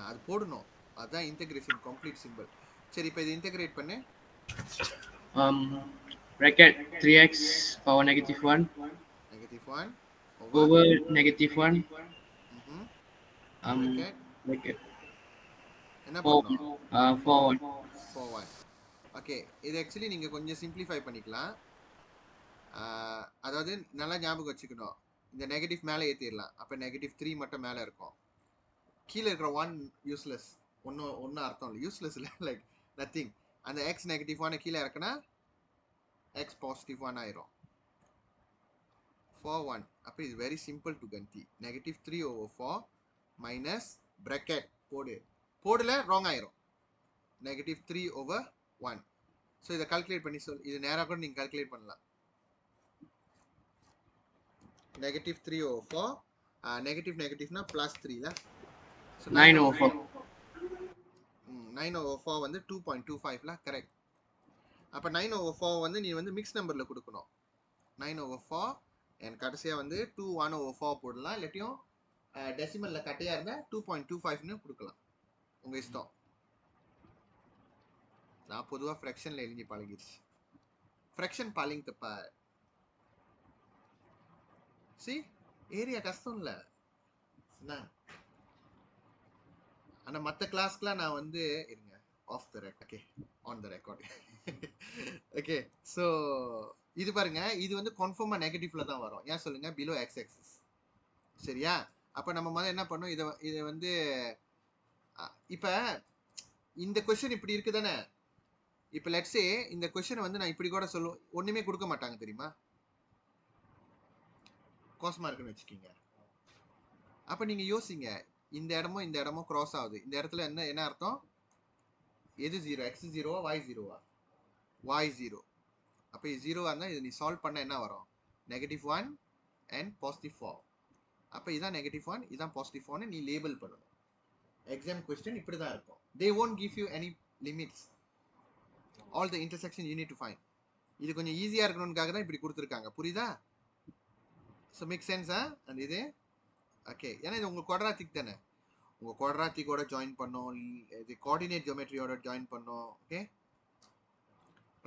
அது போடணும். அதான் இன்டகிரேஷன் கம்ப்ளீட் சிம்பிள். சரி, இப்போ இது இன்டகிரேட் பண்ணு. bracket 3x power -1 over -1 bracket என்ன பண்ணணும்? 4 1. 4 1. ஓகே, இது ஆக்சுவலி நீங்கள் கொஞ்சம் சிம்பிளிஃபை பண்ணிக்கலாம். அதாவது நல்லா ஞாபகம் வச்சுக்கணும், இந்த நெகட்டிவ் மேலே ஏற்றிடலாம். அப்போ -3 மட்டும் மேலே இருக்கும். கீழே இருக்கிற 1 யூஸ்லெஸ். ஒன்றும் அர்த்தம் இல்லை, யூஸ்லெஸ் இல்லை, லைக் நத்திங். அந்த எக்ஸ் -1 கீழே இருக்குன்னா எக்ஸ் +1 ஆயிரும். 4 1. அப்போ இது வெரி சிம்பிள் டு கந்தி. -3/4 மைனஸ் ப்ராக்கெட் போடல ராங் ஆயிரும். -3/1. ஸோ இதை கால்குலேட் பண்ணி இது நேராக கூட நீங்கள் கால்குலேட் பண்ணலாம். -3/4 நெகட்டிவ்னா +3ல. ஸோ 9/4. 9/4 வந்து 2.25ல கரெக்ட். அப்போ 9/4 வந்து நீ வந்து மிக்ஸ் நம்பரில் கொடுக்கணும். 9/4 அண்ட் கடைசியாக வந்து 2 1/4 போடலாம். இல்லாட்டியும் டெசிமலில் கட்டையாக இருந்தால் 2.25ன்னு கொடுக்கலாம், உங்கள் இஷ்டம். நான் பொதுவாக ஃப்ராக்ஷனில் எழுதி பழகிடுச்சு. ஃப்ராக்ஷன் பாலிங் தப்பா. சி ஏரியா கஷ்டம் இல்லை. ஆனால் மற்ற கிளாஸ்க்குலாம் நான் வந்து இருங்க off the record. Okay, on the record. Okay, so இது பாருங்க, இது வந்து கன்ஃபார்மாக நெகட்டிவ்ல தான் வரும். ஏன் சொல்லுங்க, பிலோ எக்ஸ் ஆக்சிஸ். சரியா? அப்போ நம்ம முதல்ல என்ன பண்ணோம், இதை வந்து இப்போ இந்த கொஸ்டின் இப்படி இருக்கு தானே. இப்போ லெட்ஸே இந்த கொஸ்டினை வந்து நான் இப்படி கூட சொல்லுவேன், ஒன்றுமே கொடுக்க மாட்டாங்க தெரியுமா, கோசமாக இருக்குன்னு வச்சுக்கிங்க. அப்போ நீங்கள் யோசிங்க, இந்த இடமும் கிராஸ் ஆகுது. இந்த இடத்துல என்ன அர்த்தம், எது 0, எக்ஸ் 0வா y 0வா? y 0. அப்போ இது 0வா இருந்தால் இது நீ சால்வ் பண்ண என்ன வரும், -1 அண்ட் +4. அப்போ இதான் -1, இதான் +4ன்னு நீ லேபிள் பண்ணணும். எக்ஸாம் கொஸ்டின் இப்படி தான் இருக்கும். they won't give you any limits, all the intersection you need to find. இது கொஞ்சம் ஈஸியாக இருக்கணும்னுக்காக தான் இப்படி கொடுத்துருக்காங்க, புரியுதா? ஸோ மேக் சென்ஸா அந்த இது. ஓகே, ஏன்னா இது உங்கள் குவாட்ராட்டிக் தானே, உங்கள் குவாட்ராட்டிக்கோட ஜாயின் பண்ணோம், இது கோஆர்டினேட் ஜியோமெட்ரியோட ஜாயின் பண்ணோம். Okay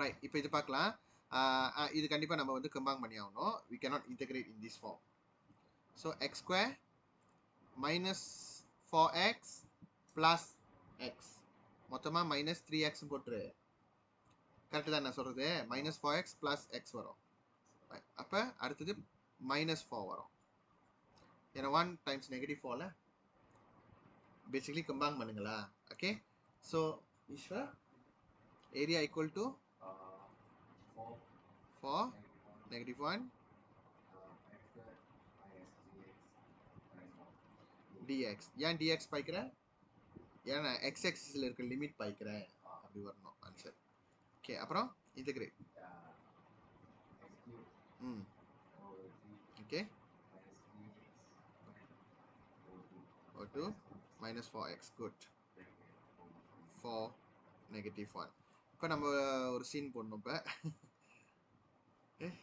right. இப்போ இது பார்க்கலாம். இது கண்டிப்பாக நம்ம வந்து கம்பைன் பண்ணி ஆகணும். we cannot integrate in this form. so x² - 4x plus x மொத்தமாக -3x போட்டுரு. கரெக்டு தான் நான் சொல்கிறது, -4x plus x வரும். அப்போ அடுத்தது -4 வரும். ஏன்னா 1 டைம்ஸ் -4ல பேசிக்கலி கம்பைன் பண்ணுங்களா. ஓகே, ஸோ ஈஸ்வர் ஏரியா ஈக்குவல் டு 4 -1 dx. ஏன் dx பாய்க்கிறேன், ஏன்னா x axisல இருக்க லிமிட் பாய்க்கிறேன், அப்படி வரணும் ஆன்சர். ஓகே, அப்புறம் integrate. Okay, O2 -4x. Good. 4 -1. இப்போ நம்ம ஒரு சீன் போடணும். இப்போ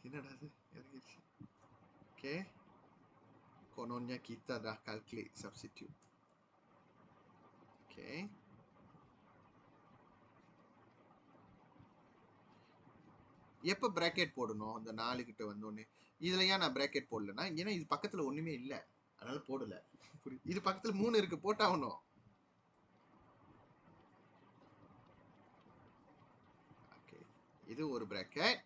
என்னடா அது இறங்கிடுச்சு. Okay, kononnya kita dah calculate substitute. Okay, எப்போ பிராக்கெட் போடணும், இந்த 4 கிட்ட வந்தோடனே. இதில் ஏன் நான் பிராக்கெட் போடலன்னா, ஏன்னா இது பக்கத்தில் ஒன்றுமே இல்லை, அதனால போடலை. இது பக்கத்தில் 3 இருக்கு, போட்டாகணும். ஓகே, இது ஒரு பிராக்கெட்.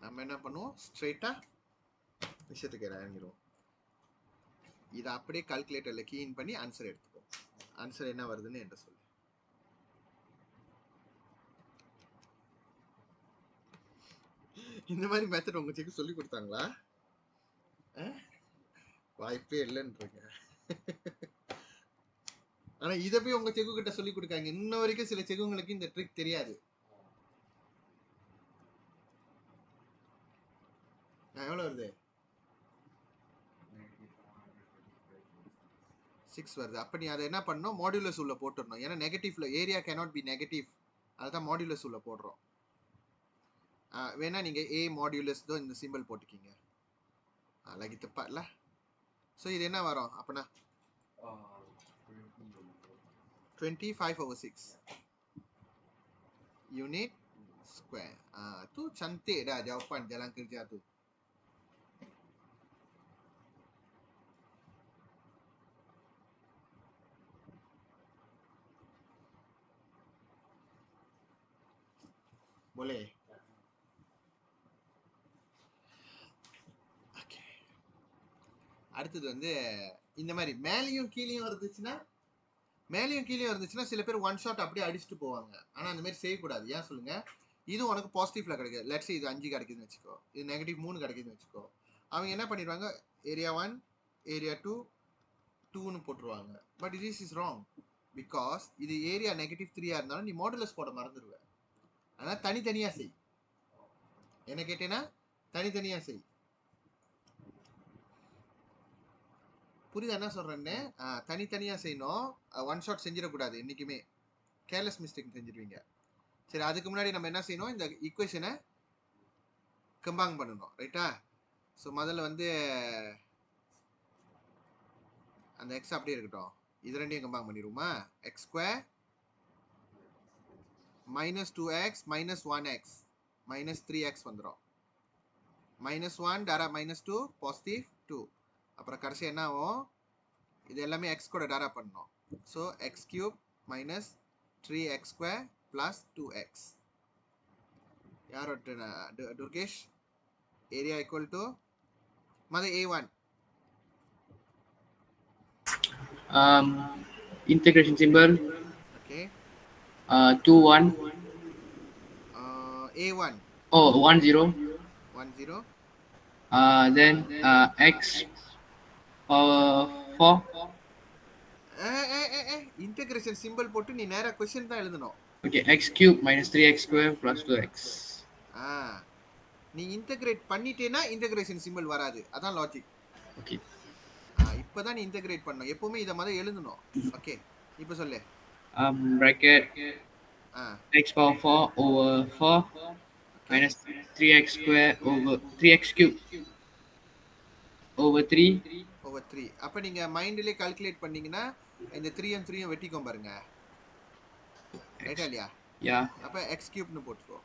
நம்ம என்ன பண்ணுவோம், ஸ்ட்ரெயிட்டா விஷயத்துக்கு இறங்கிடுவோம். இதை அப்படியே கால்குலேட்டர்ல கீன் பண்ணி ஆன்சர் எடுத்துப்போம். ஆன்சர் என்ன வருதுன்னு என்ன சொல்லு. இந்த மாதிரி மெத்தட் உங்க செக்கு சொல்லி கொடுத்தாங்களா? வாய்ப்பே இல்லைன்றீங்க. ஆனா இதை போய் உங்க செக்கு கிட்ட சொல்லி கொடுக்காங்க. இன்ன வரைக்கும் சில செக்குங்களுக்கு இந்த ட்ரிக் தெரியாது. எவ்வளவு வருது, 6 வருது. அப்ப நீ அதை என்ன பண்ணணும், மாடுலஸ் உள்ள போட்டுடணும். ஏன்னா நெகட்டிவ்ல ஏரியா கேனாட் பி நெகட்டிவ், அதுதான் மாடுலஸ் உள்ள போடுறோம். வேணா நீங்க a மாடுலஸ் தான் இந்த சிம்பிள் போட்டுக்கீங்க. அழகி தப்பா இல்ல. ஸோ இது என்ன வரும் அப்பனா, 25/6 unit square. Tu cantik dah jawapan jalan kerja tu. Boleh. Okay. அடுத்தது வந்து இந்த மாதிரி மேலேயும் கீழேயும் இருந்துச்சுன்னா சில பேர் ஒன் ஷாட் அப்படியே அடிச்சுட்டு போவாங்க. ஆனா அந்த மாதிரி செய்யக்கூடாது. ஏன் சொல்லுங்க? இது உனக்கு பாசிட்டிவ்ல கிடைக்குது. லெட்ஸ் இது 5 கிடைக்குதுன்னு வச்சுக்கோ, இது நெகட்டிவ் 3 கிடைக்குதுன்னு வச்சுக்கோ. அவங்க என்ன பண்ணிடுவாங்க, ஏரியா 1 ஏரியா 2 2ன்னு போட்டுருவாங்க. But this is wrong. Because இது ஏரியா -3 இருந்தாலும் நீ மாடுலஸ் போட மறந்துடுவ. அதனால தனித்தனியா செய். என்ன கேட்டேன்னா தனித்தனியா செய். புரியுதா என்ன சொல்றேன்னு? தனித்தனியா செய்யணும். ஒன் ஷாட் செஞ்சிடக்கூடாது. என்னைக்குமே கேர்லெஸ் மிஸ்டேக் செஞ்சிருவீங்க. சரி, அதுக்கு முன்னாடி நம்ம என்ன செய்யணும், இந்த ஈக்குவேஷனை கம்பைன் பண்ணணும். ரைட்டா? ஸோ முதல்ல வந்து அந்த எக்ஸ் அப்படியே இருக்கட்டும். இது ரெண்டையும் combine பண்ணிடுவோமா? X square -2x -1x -3x வந்துடும். -1 டாரா -2 பாசிட்டிவ் 2. அப்புறம் கடைசி என்ன ஆகும், இது எல்லாமே எக்ஸ் கூட டாரா பண்ணணும். So X cube -3x² + 2x. யார் Durgesh? Area equal to A1. Integration symbol. Okay. 2 1. A1. Oh, 1 0. 1 0. Then x power 4. Integration simple போட்டு நீ நேரா क्वेश्चन தான் எழுதணும். Okay, x cube -3x² + 2x. நீ இன்டகிரேட் பண்ணிட்டேனா இன்டகிரேஷன் சிம்பிள் வராது. அதான் லாஜிக். ஓகே. இப்போதான் நீ இன்டகிரேட் பண்ணணும். எப்பவுமே இத மாதிரி எழுதணும். ஓகே, இப்போ சொல்லு. Bracket x power 4 over 4 minus 3x² over 3x³ over 3 over 3. அப்ப நீங்க மைண்ட்லயே கால்குலேட் பண்ணீங்கன்னா இந்த 3 3 வெட்டிக்கும் பாருங்க. ரைட்டா இல்லையா? யா. அப்ப x³ னு போட்டுக்கோ.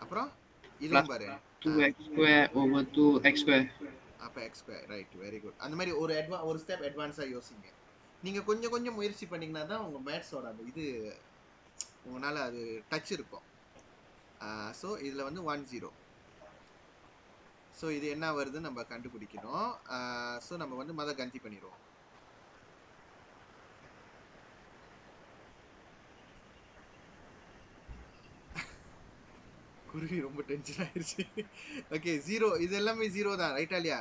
அப்புறம் இதுவும் பாரு 2x² over 2x². அப்ப x². Right, very good. அந்த மாதிரி ஒரு ஸ்டெப் அட்வான்ஸா யோசிங்க. நீங்க கொஞ்சம் கொஞ்சம் முயற்சி பண்ணீங்கன்னா தான் உங்க மேத்ஸோட அந்த இது உங்களால அது டச் இருக்கும். ஸோ இதுல வந்து 1 0. ஸோ இது என்ன வருதுன்னு நம்ம கண்டுபிடிக்கணும். ஸோ நம்ம வந்து கந்தி பண்ணிடுவோம். குருவி ரொம்ப டென்ஷன் ஆயிருச்சு. ஓகே, 0 இது எல்லாமே 0 தான். ரைட்டா இல்லையா?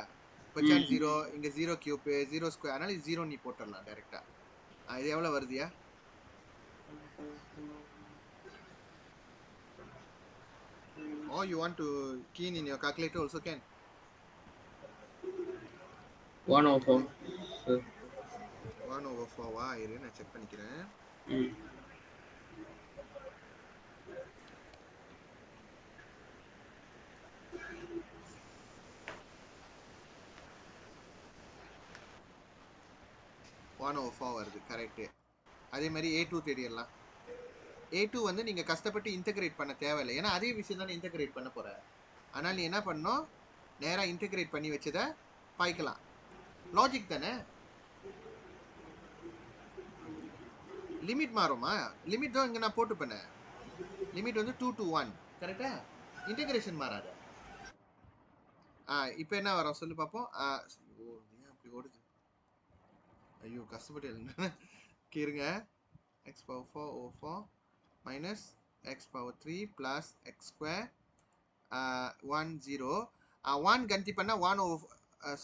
கொச்சான் 0, இங்க 0 கியூப் 0 ஸ்கொயர். அதனால 0 நீ போட்டுடலாம் டைரக்டா. இது எவ்வளவு வருதுயா? Or you want to key in your calculator also can. 1/4. 1/4 வா? இரு நான் செக் பண்ணிக்கிறேன். 1/4 வருது. கரெக்ட். அதே மாதிரி A2 தேடிடலாம். A2 வந்து நீங்க கஷ்டப்பட்டு இன்டகிரேட் பண்ண தேவையில்லை. ஏன்னா அதே விஷயம் தானே இன்டகிரேட் பண்ண போற. ஆனால் நீ என்ன பண்ணணும், நேரா இன்டகிரேட் பண்ணி வச்சதை பாய்க்கலாம். லாஜிக் தானே. லிமிட் மாறுமா? லிமிட் தான் இங்க நான் போட்டு பண்ணேன். லிமிட் வந்து 2 to 1. கரெக்டா? இன்டகிரேஷன் மாறாது. இப்போ என்ன வரும் சொல்லு பார்ப்போம். அப்படி ஓடுது. ஐயோ, கஷ்டப்பட்டு எழுதுங்க. கேருங்க. x power 4 over 4 minus x power 3 plus x² 1 0. 1 Kanthi பண்ணா 1 over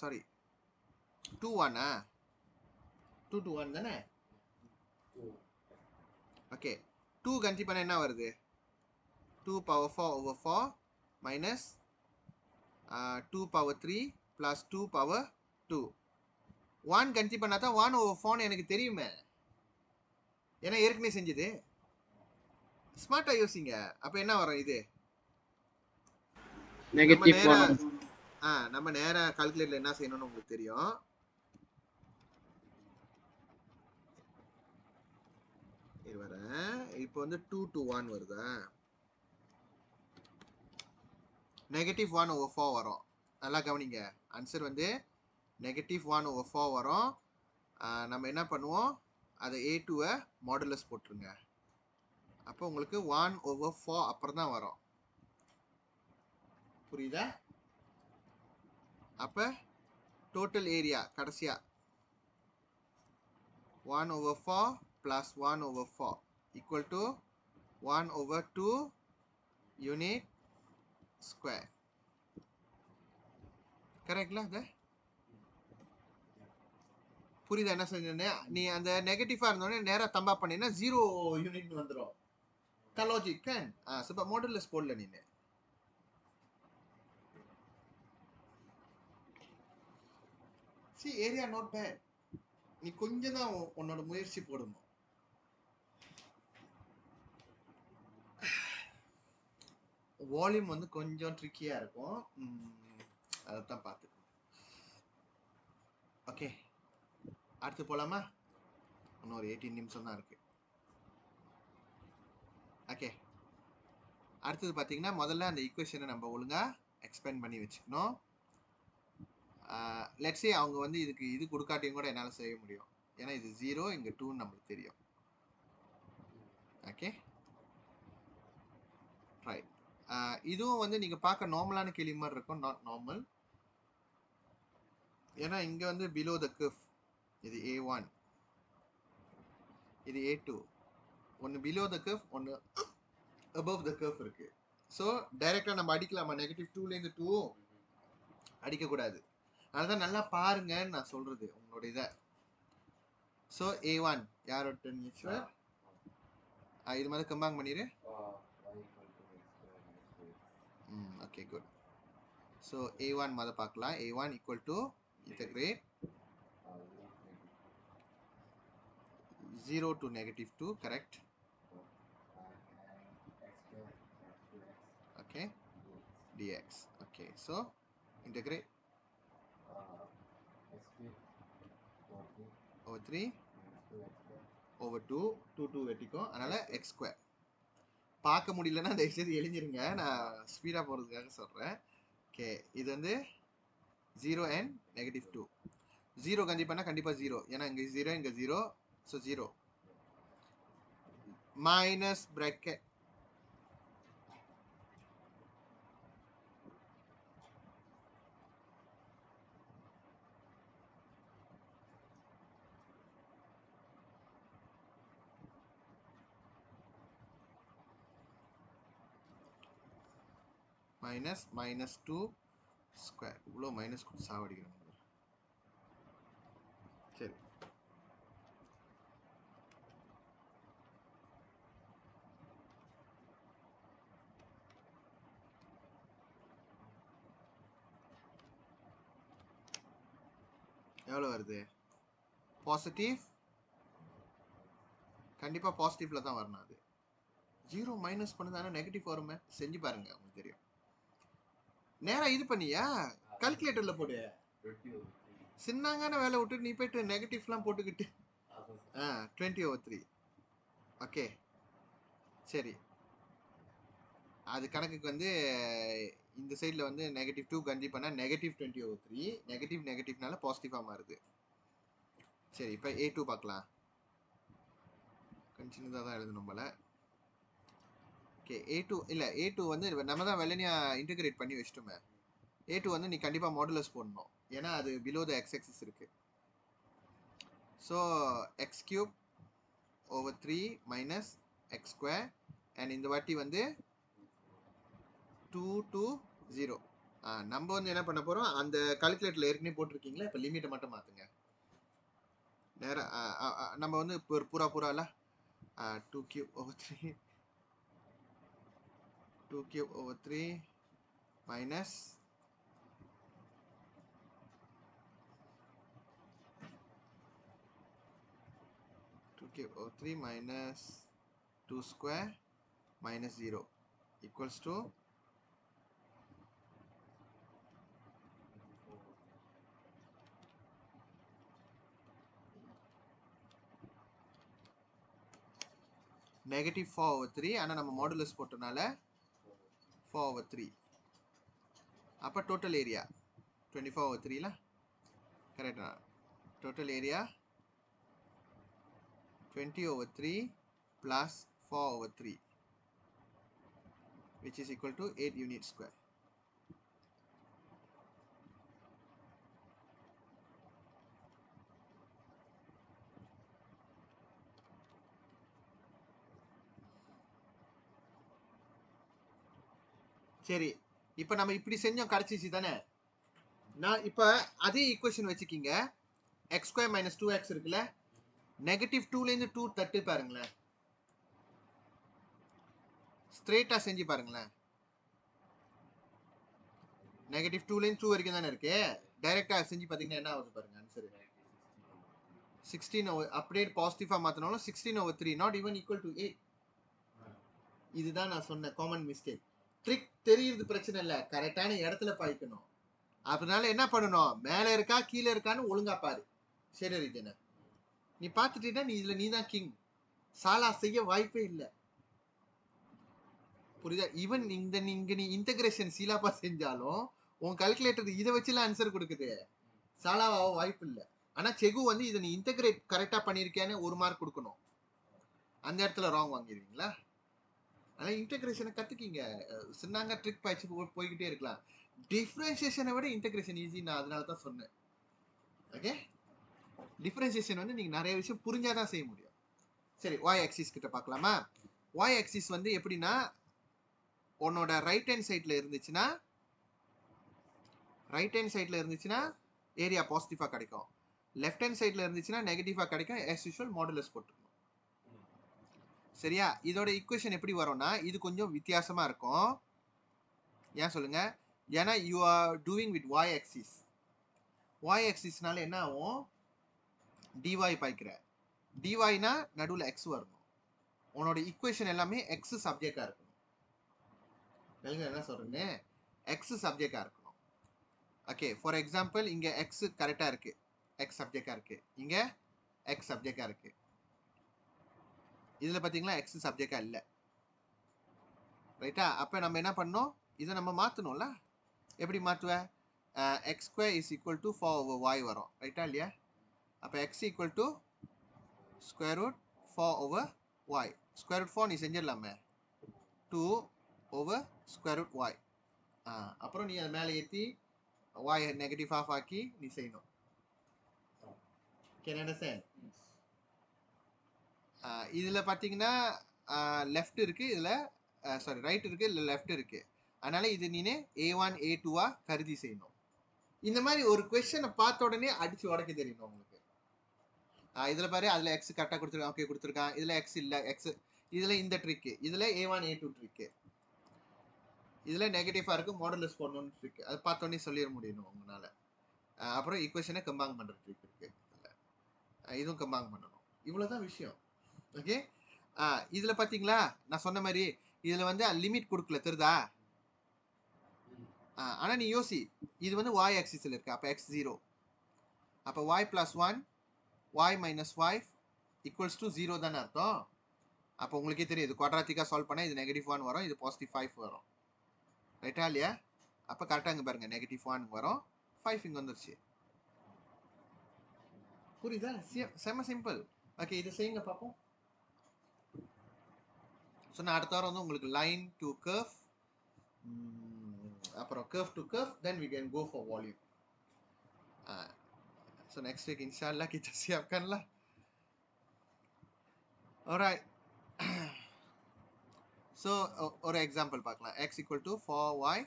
sorry 2 1 2 to 1 தானே? ஓகே, 2 கந்தி பண்ணா என்ன வருது? 2 power 4 over 4 minus 2 power 3 plus 2 power 2. 1 Kanthi பண்ணா தான் 1 over 4 எனக்கு தெரியுமே. ஏன்னா ஏற்கனவே செஞ்சது. ஸ்மார்ட்டா யோசிங்க. அப்ப என்ன வரும் இது? நெகட்டிவ் 1. நம்ம நேரா கால்குலேட்டர்ல என்ன செய்யணும்னு உங்களுக்கு தெரியும். இது வரேன். இப்போ வந்து 2 to 1 வருதா? -1/4 வரும். நல்லா கவனிங்க, ஆன்சர் வந்து -1/4 வரும். நம்ம என்ன பண்ணுவோம், அதை a2-வை மாடுலஸ் போட்டுருங்க. அப்போ உங்களுக்கு 1/4 அப்புறம் தான் வரும். புரியுதா? அப்போ டோட்டல் ஏரியா கடைசியா 1/4 plus 1/4 equal to 1/2 unit square. கரெக்ட்ல? அது புரியுதா என்ன செஞ்சேன்னு? நீ அந்த நெகட்டிவா இருந்தோடனே நேரா தம்பா பண்ணினா 0 யூனிட் வந்துடும். லாஜிக் கேன் சுப மாடுலஸ் போடல நீனு. see area not bad. நீ கொஞ்சம் தான் உன்னோட முயற்சி போடணும். வால்யூம் வந்து கொஞ்சம் ட்ரிக்கியா இருக்கும். அதான் பார்த்து. ஓகே, அடுத்து போலாமா? இன்னொரு 18 நிமிஷம் தான் இருக்கு. ஓகே, அடுத்தது பார்த்தீங்கன்னா முதல்ல அந்த ஈக்குவேஷனை நம்ம ஒழுங்கா எக்ஸ்பேண்ட் பண்ணி வச்சுக்கணும். லெட்ஸ் சே அவங்க வந்து இதுக்கு இது கொடுக்காட்டியும் கூட என்னால் செய்ய முடியும். ஏன்னா இது 0 இங்கே 2 நம்மளுக்கு தெரியும். Okay right. இதுவும் வந்து நீங்கள் பார்க்க நார்மலான கேள்வி மாதிரி இருக்கும். Not normal. ஏன்னா இங்கே வந்து பிலோ த கர்வ். இது A1, இது A2. ஒன்று பிலோ த கர்வ், ஒன்று அபவ் த கர்வ் இருக்கு. ஸோ டைரெக்டாக நம்ம அடிக்கலாமா? -2லேருந்து 2 அடிக்கக்கூடாது. அதனால நல்லா பாருங்கன்னு நான் சொல்றது உங்களோட இதை. ஸோ A1 யாரோட டென்னிஸ்வர் இது மாதிரி கம்பேர் பண்ணிடு. Okay good. ஸோ A1 மாதிரி பார்க்கலாம். A1 equal to integrate 0 to -2, correct? Okay, dx. Okay, so integrate over 3 over 2 2 வெட்டிக்கும். அதனால x². பார்க்க முடியலன்னா தயவுசெய்து எழுதிருங்க, நான் ஸ்பீடாக போகிறதுக்காக சொல்கிறேன். ஓகே, இது வந்து 0 and -2. 0 கஞ்சி பண்ணால் கண்டிப்பாக 0, ஏன்னா இங்கே 0 இங்கே 0. So 0 minus bracket minus -2 square. இவ்வளோ மைனஸ் கொடுத்து சாவடிக்கிறோம். சரி, எவ்வளோ வருது? பாசிட்டிவ், கண்டிப்பாக பாசிட்டிவ்ல தான் வரணும். அது 0 மைனஸ் பண்ணுதானே நெகட்டிவ் வருமே. செஞ்சு பாருங்க, உங்களுக்கு தெரியும். நேராக இது பண்ணியா கால்குலேட்டர்ல போடு. சின்னாங்கான வேலை விட்டு நீ போயிட்டு நெகட்டிவ்லாம் போட்டுக்கிட்டு 20/3. ஓகே சரி, அது கணக்குக்கு வந்து இந்த சைடில் வந்து -2 கஞ்சி பண்ணால் -20/3. நெகட்டிவ்னால பாசிட்டிவாக மாறுது. சரி, இப்போ A2 பார்க்கலாம். கொஞ்சம் சின்னதாக தான் எழுதணும் போல. ஓகே, A2 இல்லை, A2 வந்து நம்ம தான் வெள்ளனியா இன்டகிரேட் பண்ணி வச்சிட்டோமே. A2 வந்து நீ கண்டிப்பாக மாடுலஸ் போடணும், ஏன்னா அது பிலோ த x axis இருக்கு. So x³ over 3 minus x². And இந்த வாட்டி வந்து 2 to 0. நம்ம வந்து என்ன பண்ண போகிறோம், அந்த கால்குலேட்டரில் ஏற்கனவே போட்டிருக்கீங்களா, இப்போ லிமிட்டை மட்டும் மாற்றுங்க. நேராக நம்ம வந்து இப்போ பூரால 2³ over 3 2³ over 3 minus 2³ over 3 minus 2 square minus 0 equals to -4/3. ஆனால் நம்ம மாடுலஸ் போட்டனால 4/3. அப்போ டோட்டல் ஏரியா 24/3 கரெக்டா? Total area 20/3 plus 4/3 which is equal to 8 units square. சரி, இப்போ நம்ம இப்படி செஞ்சோம், கிடைச்சிச்சு தானே? நான் இப்போ அதே ஈக்குவேஷன் வச்சுக்கிங்க. எக்ஸ் ஸ்கொயர் மைனஸ் 2x இருக்குல்ல, -2லேருந்து 2 தட்டு பாருங்களேன், ஸ்ட்ரெயிட்டாக செஞ்சு பாருங்களேன். -2லேருந்து 2 வரைக்கும் தானே இருக்கு. டைரெக்டாக செஞ்சு பார்த்தீங்கன்னா என்ன ஆகுது பாருங்க ஆன்சர். 16 அப்படியே பாசிட்டிவாக மாற்றினாலும் 16/3 நாட் ஈவன் ஈக்குவல் டு 8. இதுதான் நான் சொன்ன காமன் மிஸ்டேக். ட்ரிக் தெரியுது, பிரச்சனை இல்லை, கரெக்டான இடத்துல பாய்க்கணும். அதனால என்ன பண்ணணும், மேலே இருக்கா கீழே இருக்கான்னு ஒழுங்கா பாரு. சரி ரீஜன, நீ பார்த்துட்டீங்கன்னா நீ தான் கிங். சாலா செய்ய வாய்ப்பே இல்லை. புரியுதா? ஈவன் நீ இன்டகிரேஷன் சீலாப்பா செஞ்சாலும் உன் கால்குலேட்டர் இதை வச்சுலாம் ஆன்சர் கொடுக்குது. சாலாவாக வாய்ப்பு இல்லை. ஆனா செகு வந்து இதை நீ இன்டகிரேட் கரெக்டா பண்ணிருக்கேன்னு 1 மார்க் கொடுக்கணும். அந்த இடத்துல ராங் வாங்கிடுவீங்களா? ஆனா இன்டகிரேஷனை கத்துக்கிங்க. சொன்னாங்க ட்ரிக் பாய்ச்சி போய்கிட்டே இருக்கலாம். டிஃபரன்சியேஷனை விட இன்டகிரேஷன் ஈஸி, நான் அதனால தான் சொன்னேன். ஓகே, டிஃபரன்சியேஷன் வந்து நீங்க நிறைய விஷயம் புரிஞ்சாதான் செய்ய முடியும். சரி, y ஆக்சிஸ் கிட்ட பார்க்கலாமா? y ஆக்சிஸ் வந்து எப்படின்னா, உன்னோட ரைட் ஹேண்ட் சைட்ல இருந்துச்சுன்னா ஏரியா பாசிட்டிவா கிடைக்கும். லெஃப்ட் ஹேண்ட் சைட்ல இருந்துச்சுன்னா நெகட்டிவா கிடைக்கும். as usual மாடுலஸ் போட்டுக்கணும். சரியா? இதோட ஈக்குவேஷன் எப்படி வரும்னா, இது கொஞ்சம் வித்தியாசமா இருக்கும். ஏன் சொல்லுங்க? ஏன்னா you are doing with y axis. y ஆக்சிஸ்னால என்ன ஆகும், dy பாய்க்கிற. dyனா நடுவுல x வரணும். உன்னோட ஈக்குவேஷன் எல்லாமே x சப்ஜெக்டா இருக்கணும். என்ன சொல்றேன்னு, x சப்ஜெக்டா இருக்கணும். ஓகே, ஃபார் எக்ஸாம்பிள் இங்க x கரெக்டா இருக்கு, x சப்ஜெக்டா இருக்கு. இங்க x சப்ஜெக்டா இருக்கு. இதுல பாத்தீங்களா x சப்ஜெக்டா இல்ல. ரைட்டா? அப்ப நம்ம என்ன பண்ணோம், இதை நம்ம மாத்தணும்ல. எப்படி மாத்துவ? x² is equal to 4/y வரும். ரைட்டா இல்லையா? அப்ப x equal to square root 4/y. square root 4 நீ செஞ்சிடலாமே, 2/square root y. அப்புறம் நீ அதை மேலே ஏற்றி y நெகட்டிவ் ஆஃப் ஆக்கி நீ செய்யணும். Can you understand? இதில் பார்த்தீங்கன்னா லெஃப்ட் இருக்கு, இதில் சாரி ரைட் இருக்கு, இல்லை லெஃப்ட் இருக்கு. அதனால இது நீனே A1 A2 கருதி செய்யணும். இந்த மாதிரி ஒரு கொஸ்டினை பார்த்த உடனே அடிச்சு உடைக்க தெரியணும் உங்களுக்கு. இதில் பாரு, அதில் எக்ஸ் கரெக்டாக கொடுத்துருக்கான், ஓகே கொடுத்துருக்கான். இதில் எக்ஸ் இல்லை, எக்ஸ் இதில் இந்த ட்ரிக்கு, இதில் A1 A2 ட்ரிக்கு, இதில் நெகட்டிவாக இருக்கு, மாடுலஸ் போடணும்னு ட்ரிக்கு. அது பார்த்தோன்னே சொல்லிட முடியணும் உங்களால். அப்புறம் ஈக்குவேஷனை கம்பேர் பண்ணுற ட்ரிக் இருக்கு, இதுவும் கம்பேர் பண்ணணும். இவ்வளோதான் விஷயம். ஓகே, இதில் பார்த்தீங்களா நான் சொன்ன மாதிரி இதில் வந்து லிமிட் கொடுக்கல, தெரியுதா? ஆனால் நீ யோசி, இது வந்து y ஆக்சிஸில் இருக்கு. அப்போ x 0, அப்போ y + 1 y - y equals to 0 தானே அர்த்தம். அப்போ உங்களுக்கே தெரியும், இது குவாட்ராட்டிக்காக சால்வ் பண்ணால் இது -1 வரும், இது +5 வரும். ரைட்டா இல்லையா? அப்போ கரெக்டாக இங்கே பாருங்க, -1 வரும், 5 இங்கே வந்துருச்சு. புரியுதா? செம்ம சிம்பிள். ஓகே, இது செய்யுங்க பார்ப்போம். ஸோ நான் அடுத்த வாரம் வந்து உங்களுக்கு லைன் டு கர்வ், அப்புறம் curve to curve, then we can go for volume. So next week இன்ஷால்லா kita siapkanlah. Alright. ஸோ ஒரு எக்ஸாம்பிள் பார்க்கலாம். x equal to 4y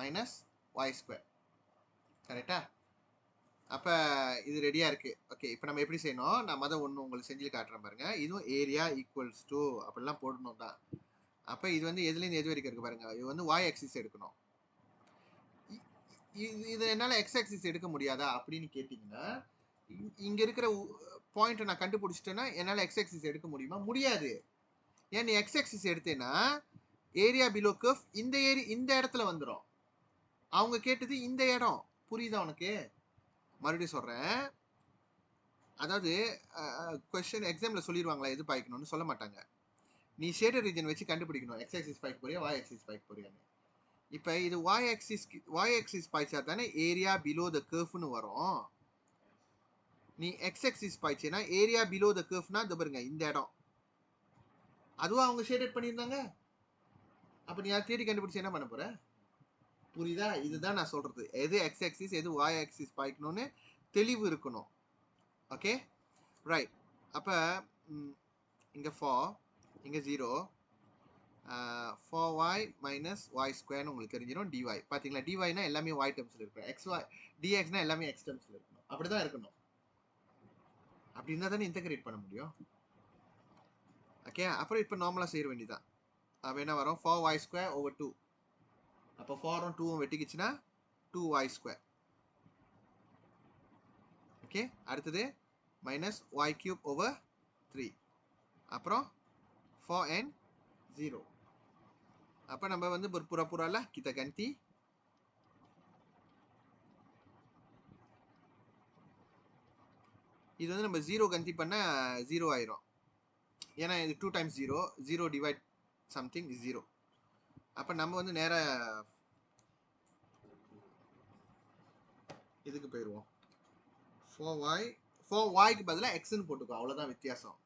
minus y². கரெக்டா? அப்போ இது ரெடியாக இருக்குது. ஓகே, இப்போ நம்ம எப்படி செய்யணும், நான் ஒன்று உங்களுக்கு செஞ்சு காட்டுறேன் பாருங்க. இதுவும் ஏரியா ஈக்குவல்ஸ் டு அப்படிலாம் போடணும் தான். அப்போ இது வந்து எதுலேருந்து எது வரைக்கும் இருக்குது பாருங்க. இது வந்து y ஆக்சிஸ் எடுக்கணும். இது என்னால் x ஆக்சிஸ் எடுக்க முடியாதா அப்படின்னு கேட்டிங்கன்னா, இங்கே இருக்கிற பாயிண்ட்டை நான் கண்டுபிடிச்சிட்டேன்னா என்னால் x ஆக்சிஸ் எடுக்க முடியுமா? முடியாது. ஏன், நீ x ஆக்சிஸ் எடுத்தேன்னா ஏரியா பிலோ கர்வ் இந்த இடத்துல வந்துடும். அவங்க கேட்டது இந்த இடம். புரியுதா உனக்கு? மறுபடியும் சொல்கிறேன். அதாவது கொஸ்டின் எக்ஸாமில் சொல்லிடுவாங்களா எது பாய்க்கணும்னு? சொல்ல மாட்டாங்க. நீ ஷேடட் ரீஜன் வச்சு கண்டுபிடிக்கணும், x ஆக்சிஸ் பாய்க்க போறியா y ஆக்சிஸ் பாய்க்க போறியான்னு. இப்போ இது y axis பாய்ச்சா தானே ஏரியா பிலோ த கர்வ்னு வரும். நீ x axis பாய்ச்சேனா ஏரியா பிலோ த கர்வ்னா இது பாருங்க இந்த இடம். அதுவும் அவங்க ஷேடட் பண்ணியிருந்தாங்க. அப்போ நீ அதை தேடி கண்டுபிடிச்சு என்ன பண்ண போற? புரியுதா? இதுதான் நான் சொல்றது. எது x axis எது y axis பாய்க்கணும்னு தெளிவு இருக்கணும். Okay right. அப்போ இங்கே 4 இங்கே 0 4y minus y ஸ்கொயர்னு உங்களுக்கு தெரிஞ்சிடும் dy. பார்த்தீங்களா? dyனா எல்லாமே y டேர்ம்ஸில் இருக்கும். dxனா எல்லாமே x டேர்ம்ஸில் இருக்கணும். அப்படி தான் இருக்கணும். அப்படி இருந்தால் தானே இன்டகிரேட் பண்ண முடியும். ஓகே அப்புறம் இப்போ நார்மலாக செய்ய வேண்டியதான். அப்போ என்ன வரும்? 4y square over 2. அப்போ 4ம் 2ம் வெட்டிக்கிச்சுன்னா 2y ஸ்கொயர். ஓகே அடுத்தது மைனஸ் y கியூப் ஓவர் 3. அப்புறம் 4n 0. அப்போ நம்ம வந்து pura-pura lah kita ganti. இது வந்து நம்ம 0 கன்சி பண்ணால் 0 ஆயிரும். ஏன்னா இது 2 times 0 0 டிவைட் சம்திங் 0. அப்போ நம்ம வந்து நேராக இதுக்கு போயிடுவோம். 4yக்கு பதிலாக எக்ஸ்ன்னு போட்டுக்கோ. அவ்வளோதான் வித்தியாசம்.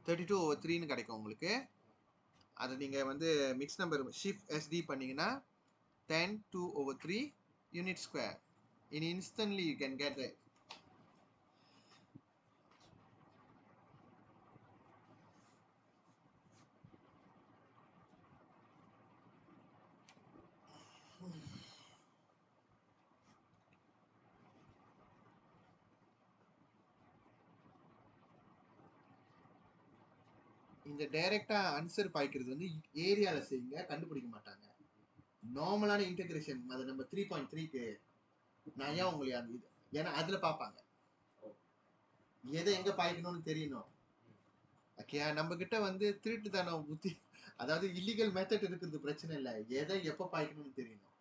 (32/3) கிடைக்கும் உங்களுக்கு. அதை நீங்கள் வந்து மிக்ஸ் நம்பர் ஷிஃப்ட் SD பண்ணீங்கன்னா 10(2/3) unit square. Instantly you can get it. இந்த டைரக்டா ஆன்சர் பாய்க்கிறது வந்து ஏரியால செய்யுங்க, கண்டுபிடிக்க மாட்டாங்க. நார்மலான இன்டகிரேஷன் அது நம்ம 3.3க்கு நான் ஏன் உங்களுக்கு அந்த இது ஏன்னா அதுல பார்ப்பாங்க எதை எங்க பாய்க்கணும்னு தெரியணும். ஓகே நம்ம கிட்ட வந்து திருட்டுத்தனம் புத்தி, அதாவது இல்லீகல் மெத்தட் இருக்கிறது பிரச்சனை இல்லை, எதை எப்போ பாய்க்கணும்னு தெரியணும்.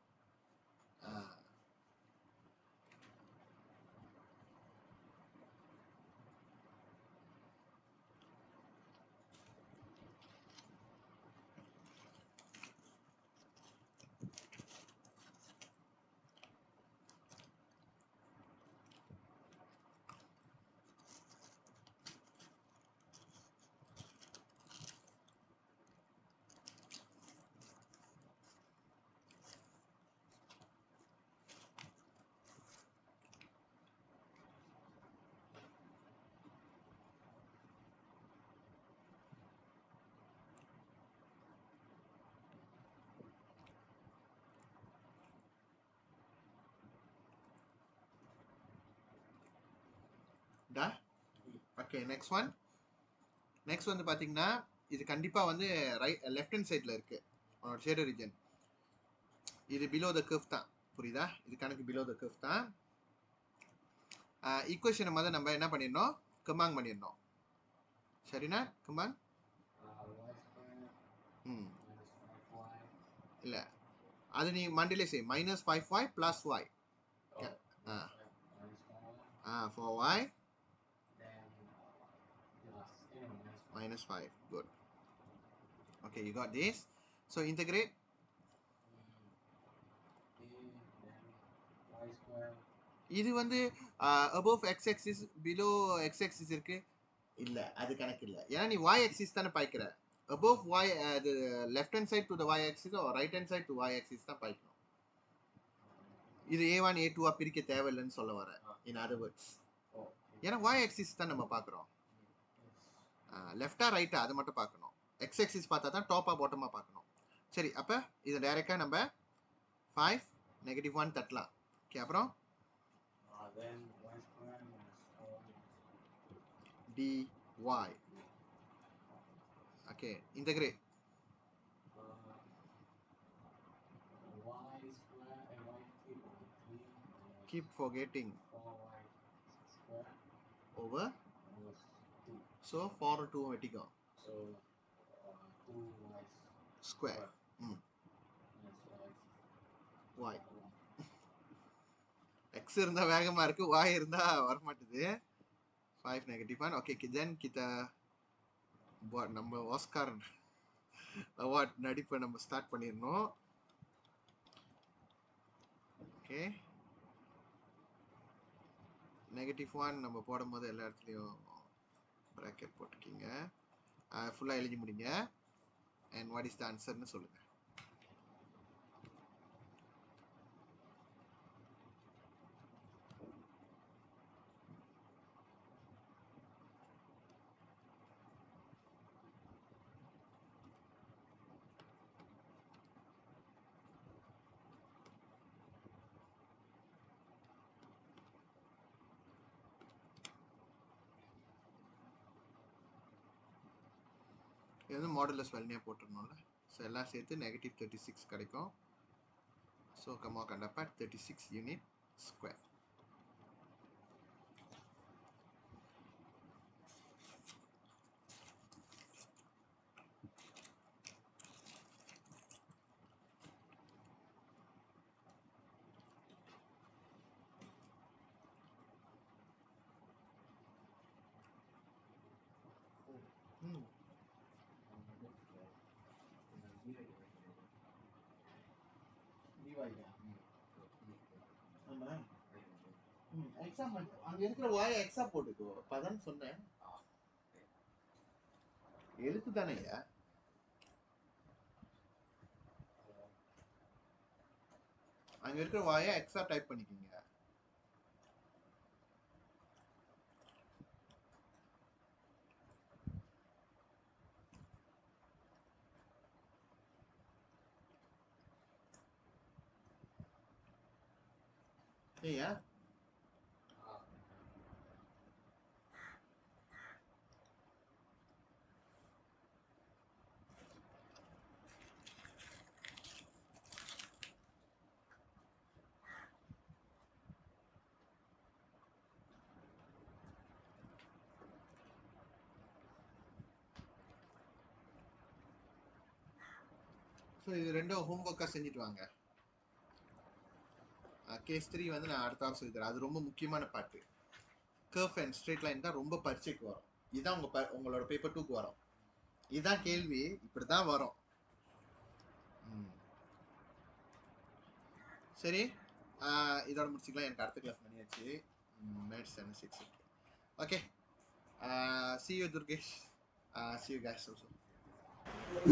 ஓகே நெக்ஸ்ட் வந்து பாத்தீங்கன்னா இது கண்டிப்பா வந்து லெஃப்ட் ஹேண்ட் சைட்ல இருக்கு ஷேடர் ரீஜன். இது பிலோ த கர்வ் தான். புரியுதா? இது கணக்கு பிலோ த கர்வ் தான். ஈக்குவேஷனை மாதிரி நம்ம என்ன பண்ணிடணும்? கம்பாங் பண்ணிடணும். சரிண்ணா? கம்பாங் இல்லை அது நீ மண்டிலே செய். -5y + y. 4y -5. Good. Okay, you got this. So integrate. இது வந்து above x axis below x axis இருக்கு இல்ல, அது கணக்கு இல்ல. ஏன்னா நீ y axis தானே பாய்க்கிற. above y the left hand side to the y axis or right hand side to y axis தான் பாய்க்கணும். இது a1 a2 பிரிக்க தேவையில்லைன்னு சொல்ல வர. in other words ஏன்னா y axis தான் நம்ம பார்க்குறோம். லெஃப்டா ரைட்டா அது மட்டும் பார்க்கணும். x axis பார்த்தா தான் டாப்பா பாட்டமா பார்க்கணும். சரி அப்போ இதை டைரெக்டாக நம்ம 5 -1 தட்டலாம். ஓகே அப்புறம் dy. Okay integrate. Keep forgetting. Over. So 4 2 வெட்டிக்கோ. Square. Y. X இருந்தா வேகமா இருக்கு, Y இருந்தா வர மாட்டுது. 5 -1. Okay, then kita buat நம்ம ஆஸ்கார் அவார்ட் நடிப்பை நம்ம ஸ்டார்ட் பண்ணிடணும். ஓகே, -1 நம்ம போடும்போது எல்லா இடத்துலையும் ப்ராக்கெட் போட்டுக்கிங்க. ஃபுல்லாக எழுதி முடிங்க. அண்ட் வாட் இஸ் த ஆன்சர்னு சொல்லுங்க. இது வந்து மாடுலஸ் வேல்யூ போட்டுருணும்ல. ஸோ எல்லாம் சேர்த்து -36 கிடைக்கும். ஸோ கமா கண்டப்பா 36 யூனிட் ஸ்கொயர். எக்ஸாம் அங்க இருக்கிற வாயை எக்ஸா போட்டுக்கோ. அப்பதான் சொன்னேன், எழுத்து தானேயா. அங்க இருக்கிற வாயை எக்ஸா டைப் பண்ணிக்கிங்க. ஏயா ஸோ இது ரெண்டும் ஹோம் ஒர்க்காக செஞ்சுட்டு வாங்க. கேஸ் 3 வந்து நான் அடுத்த வாரம் சொல்லி தரேன். அது ரொம்ப முக்கியமான பாட்டு. கர்வ் அண்ட் ஸ்ட்ரெயிட் லைன் தான் ரொம்ப பரீட்சைக்கு வரும். இதுதான் உங்களோட பேப்பர் 2க்கு வரும். இதுதான் கேள்வி, இப்படி தான் வரும். சரி, இதோட முடிச்சுக்கலாம். எனக்கு அடுத்த கிளாஸ் பண்ணியாச்சு. Maths and 6. Okay, see you Durgesh. See you guys also.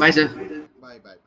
Bye sir. Bye.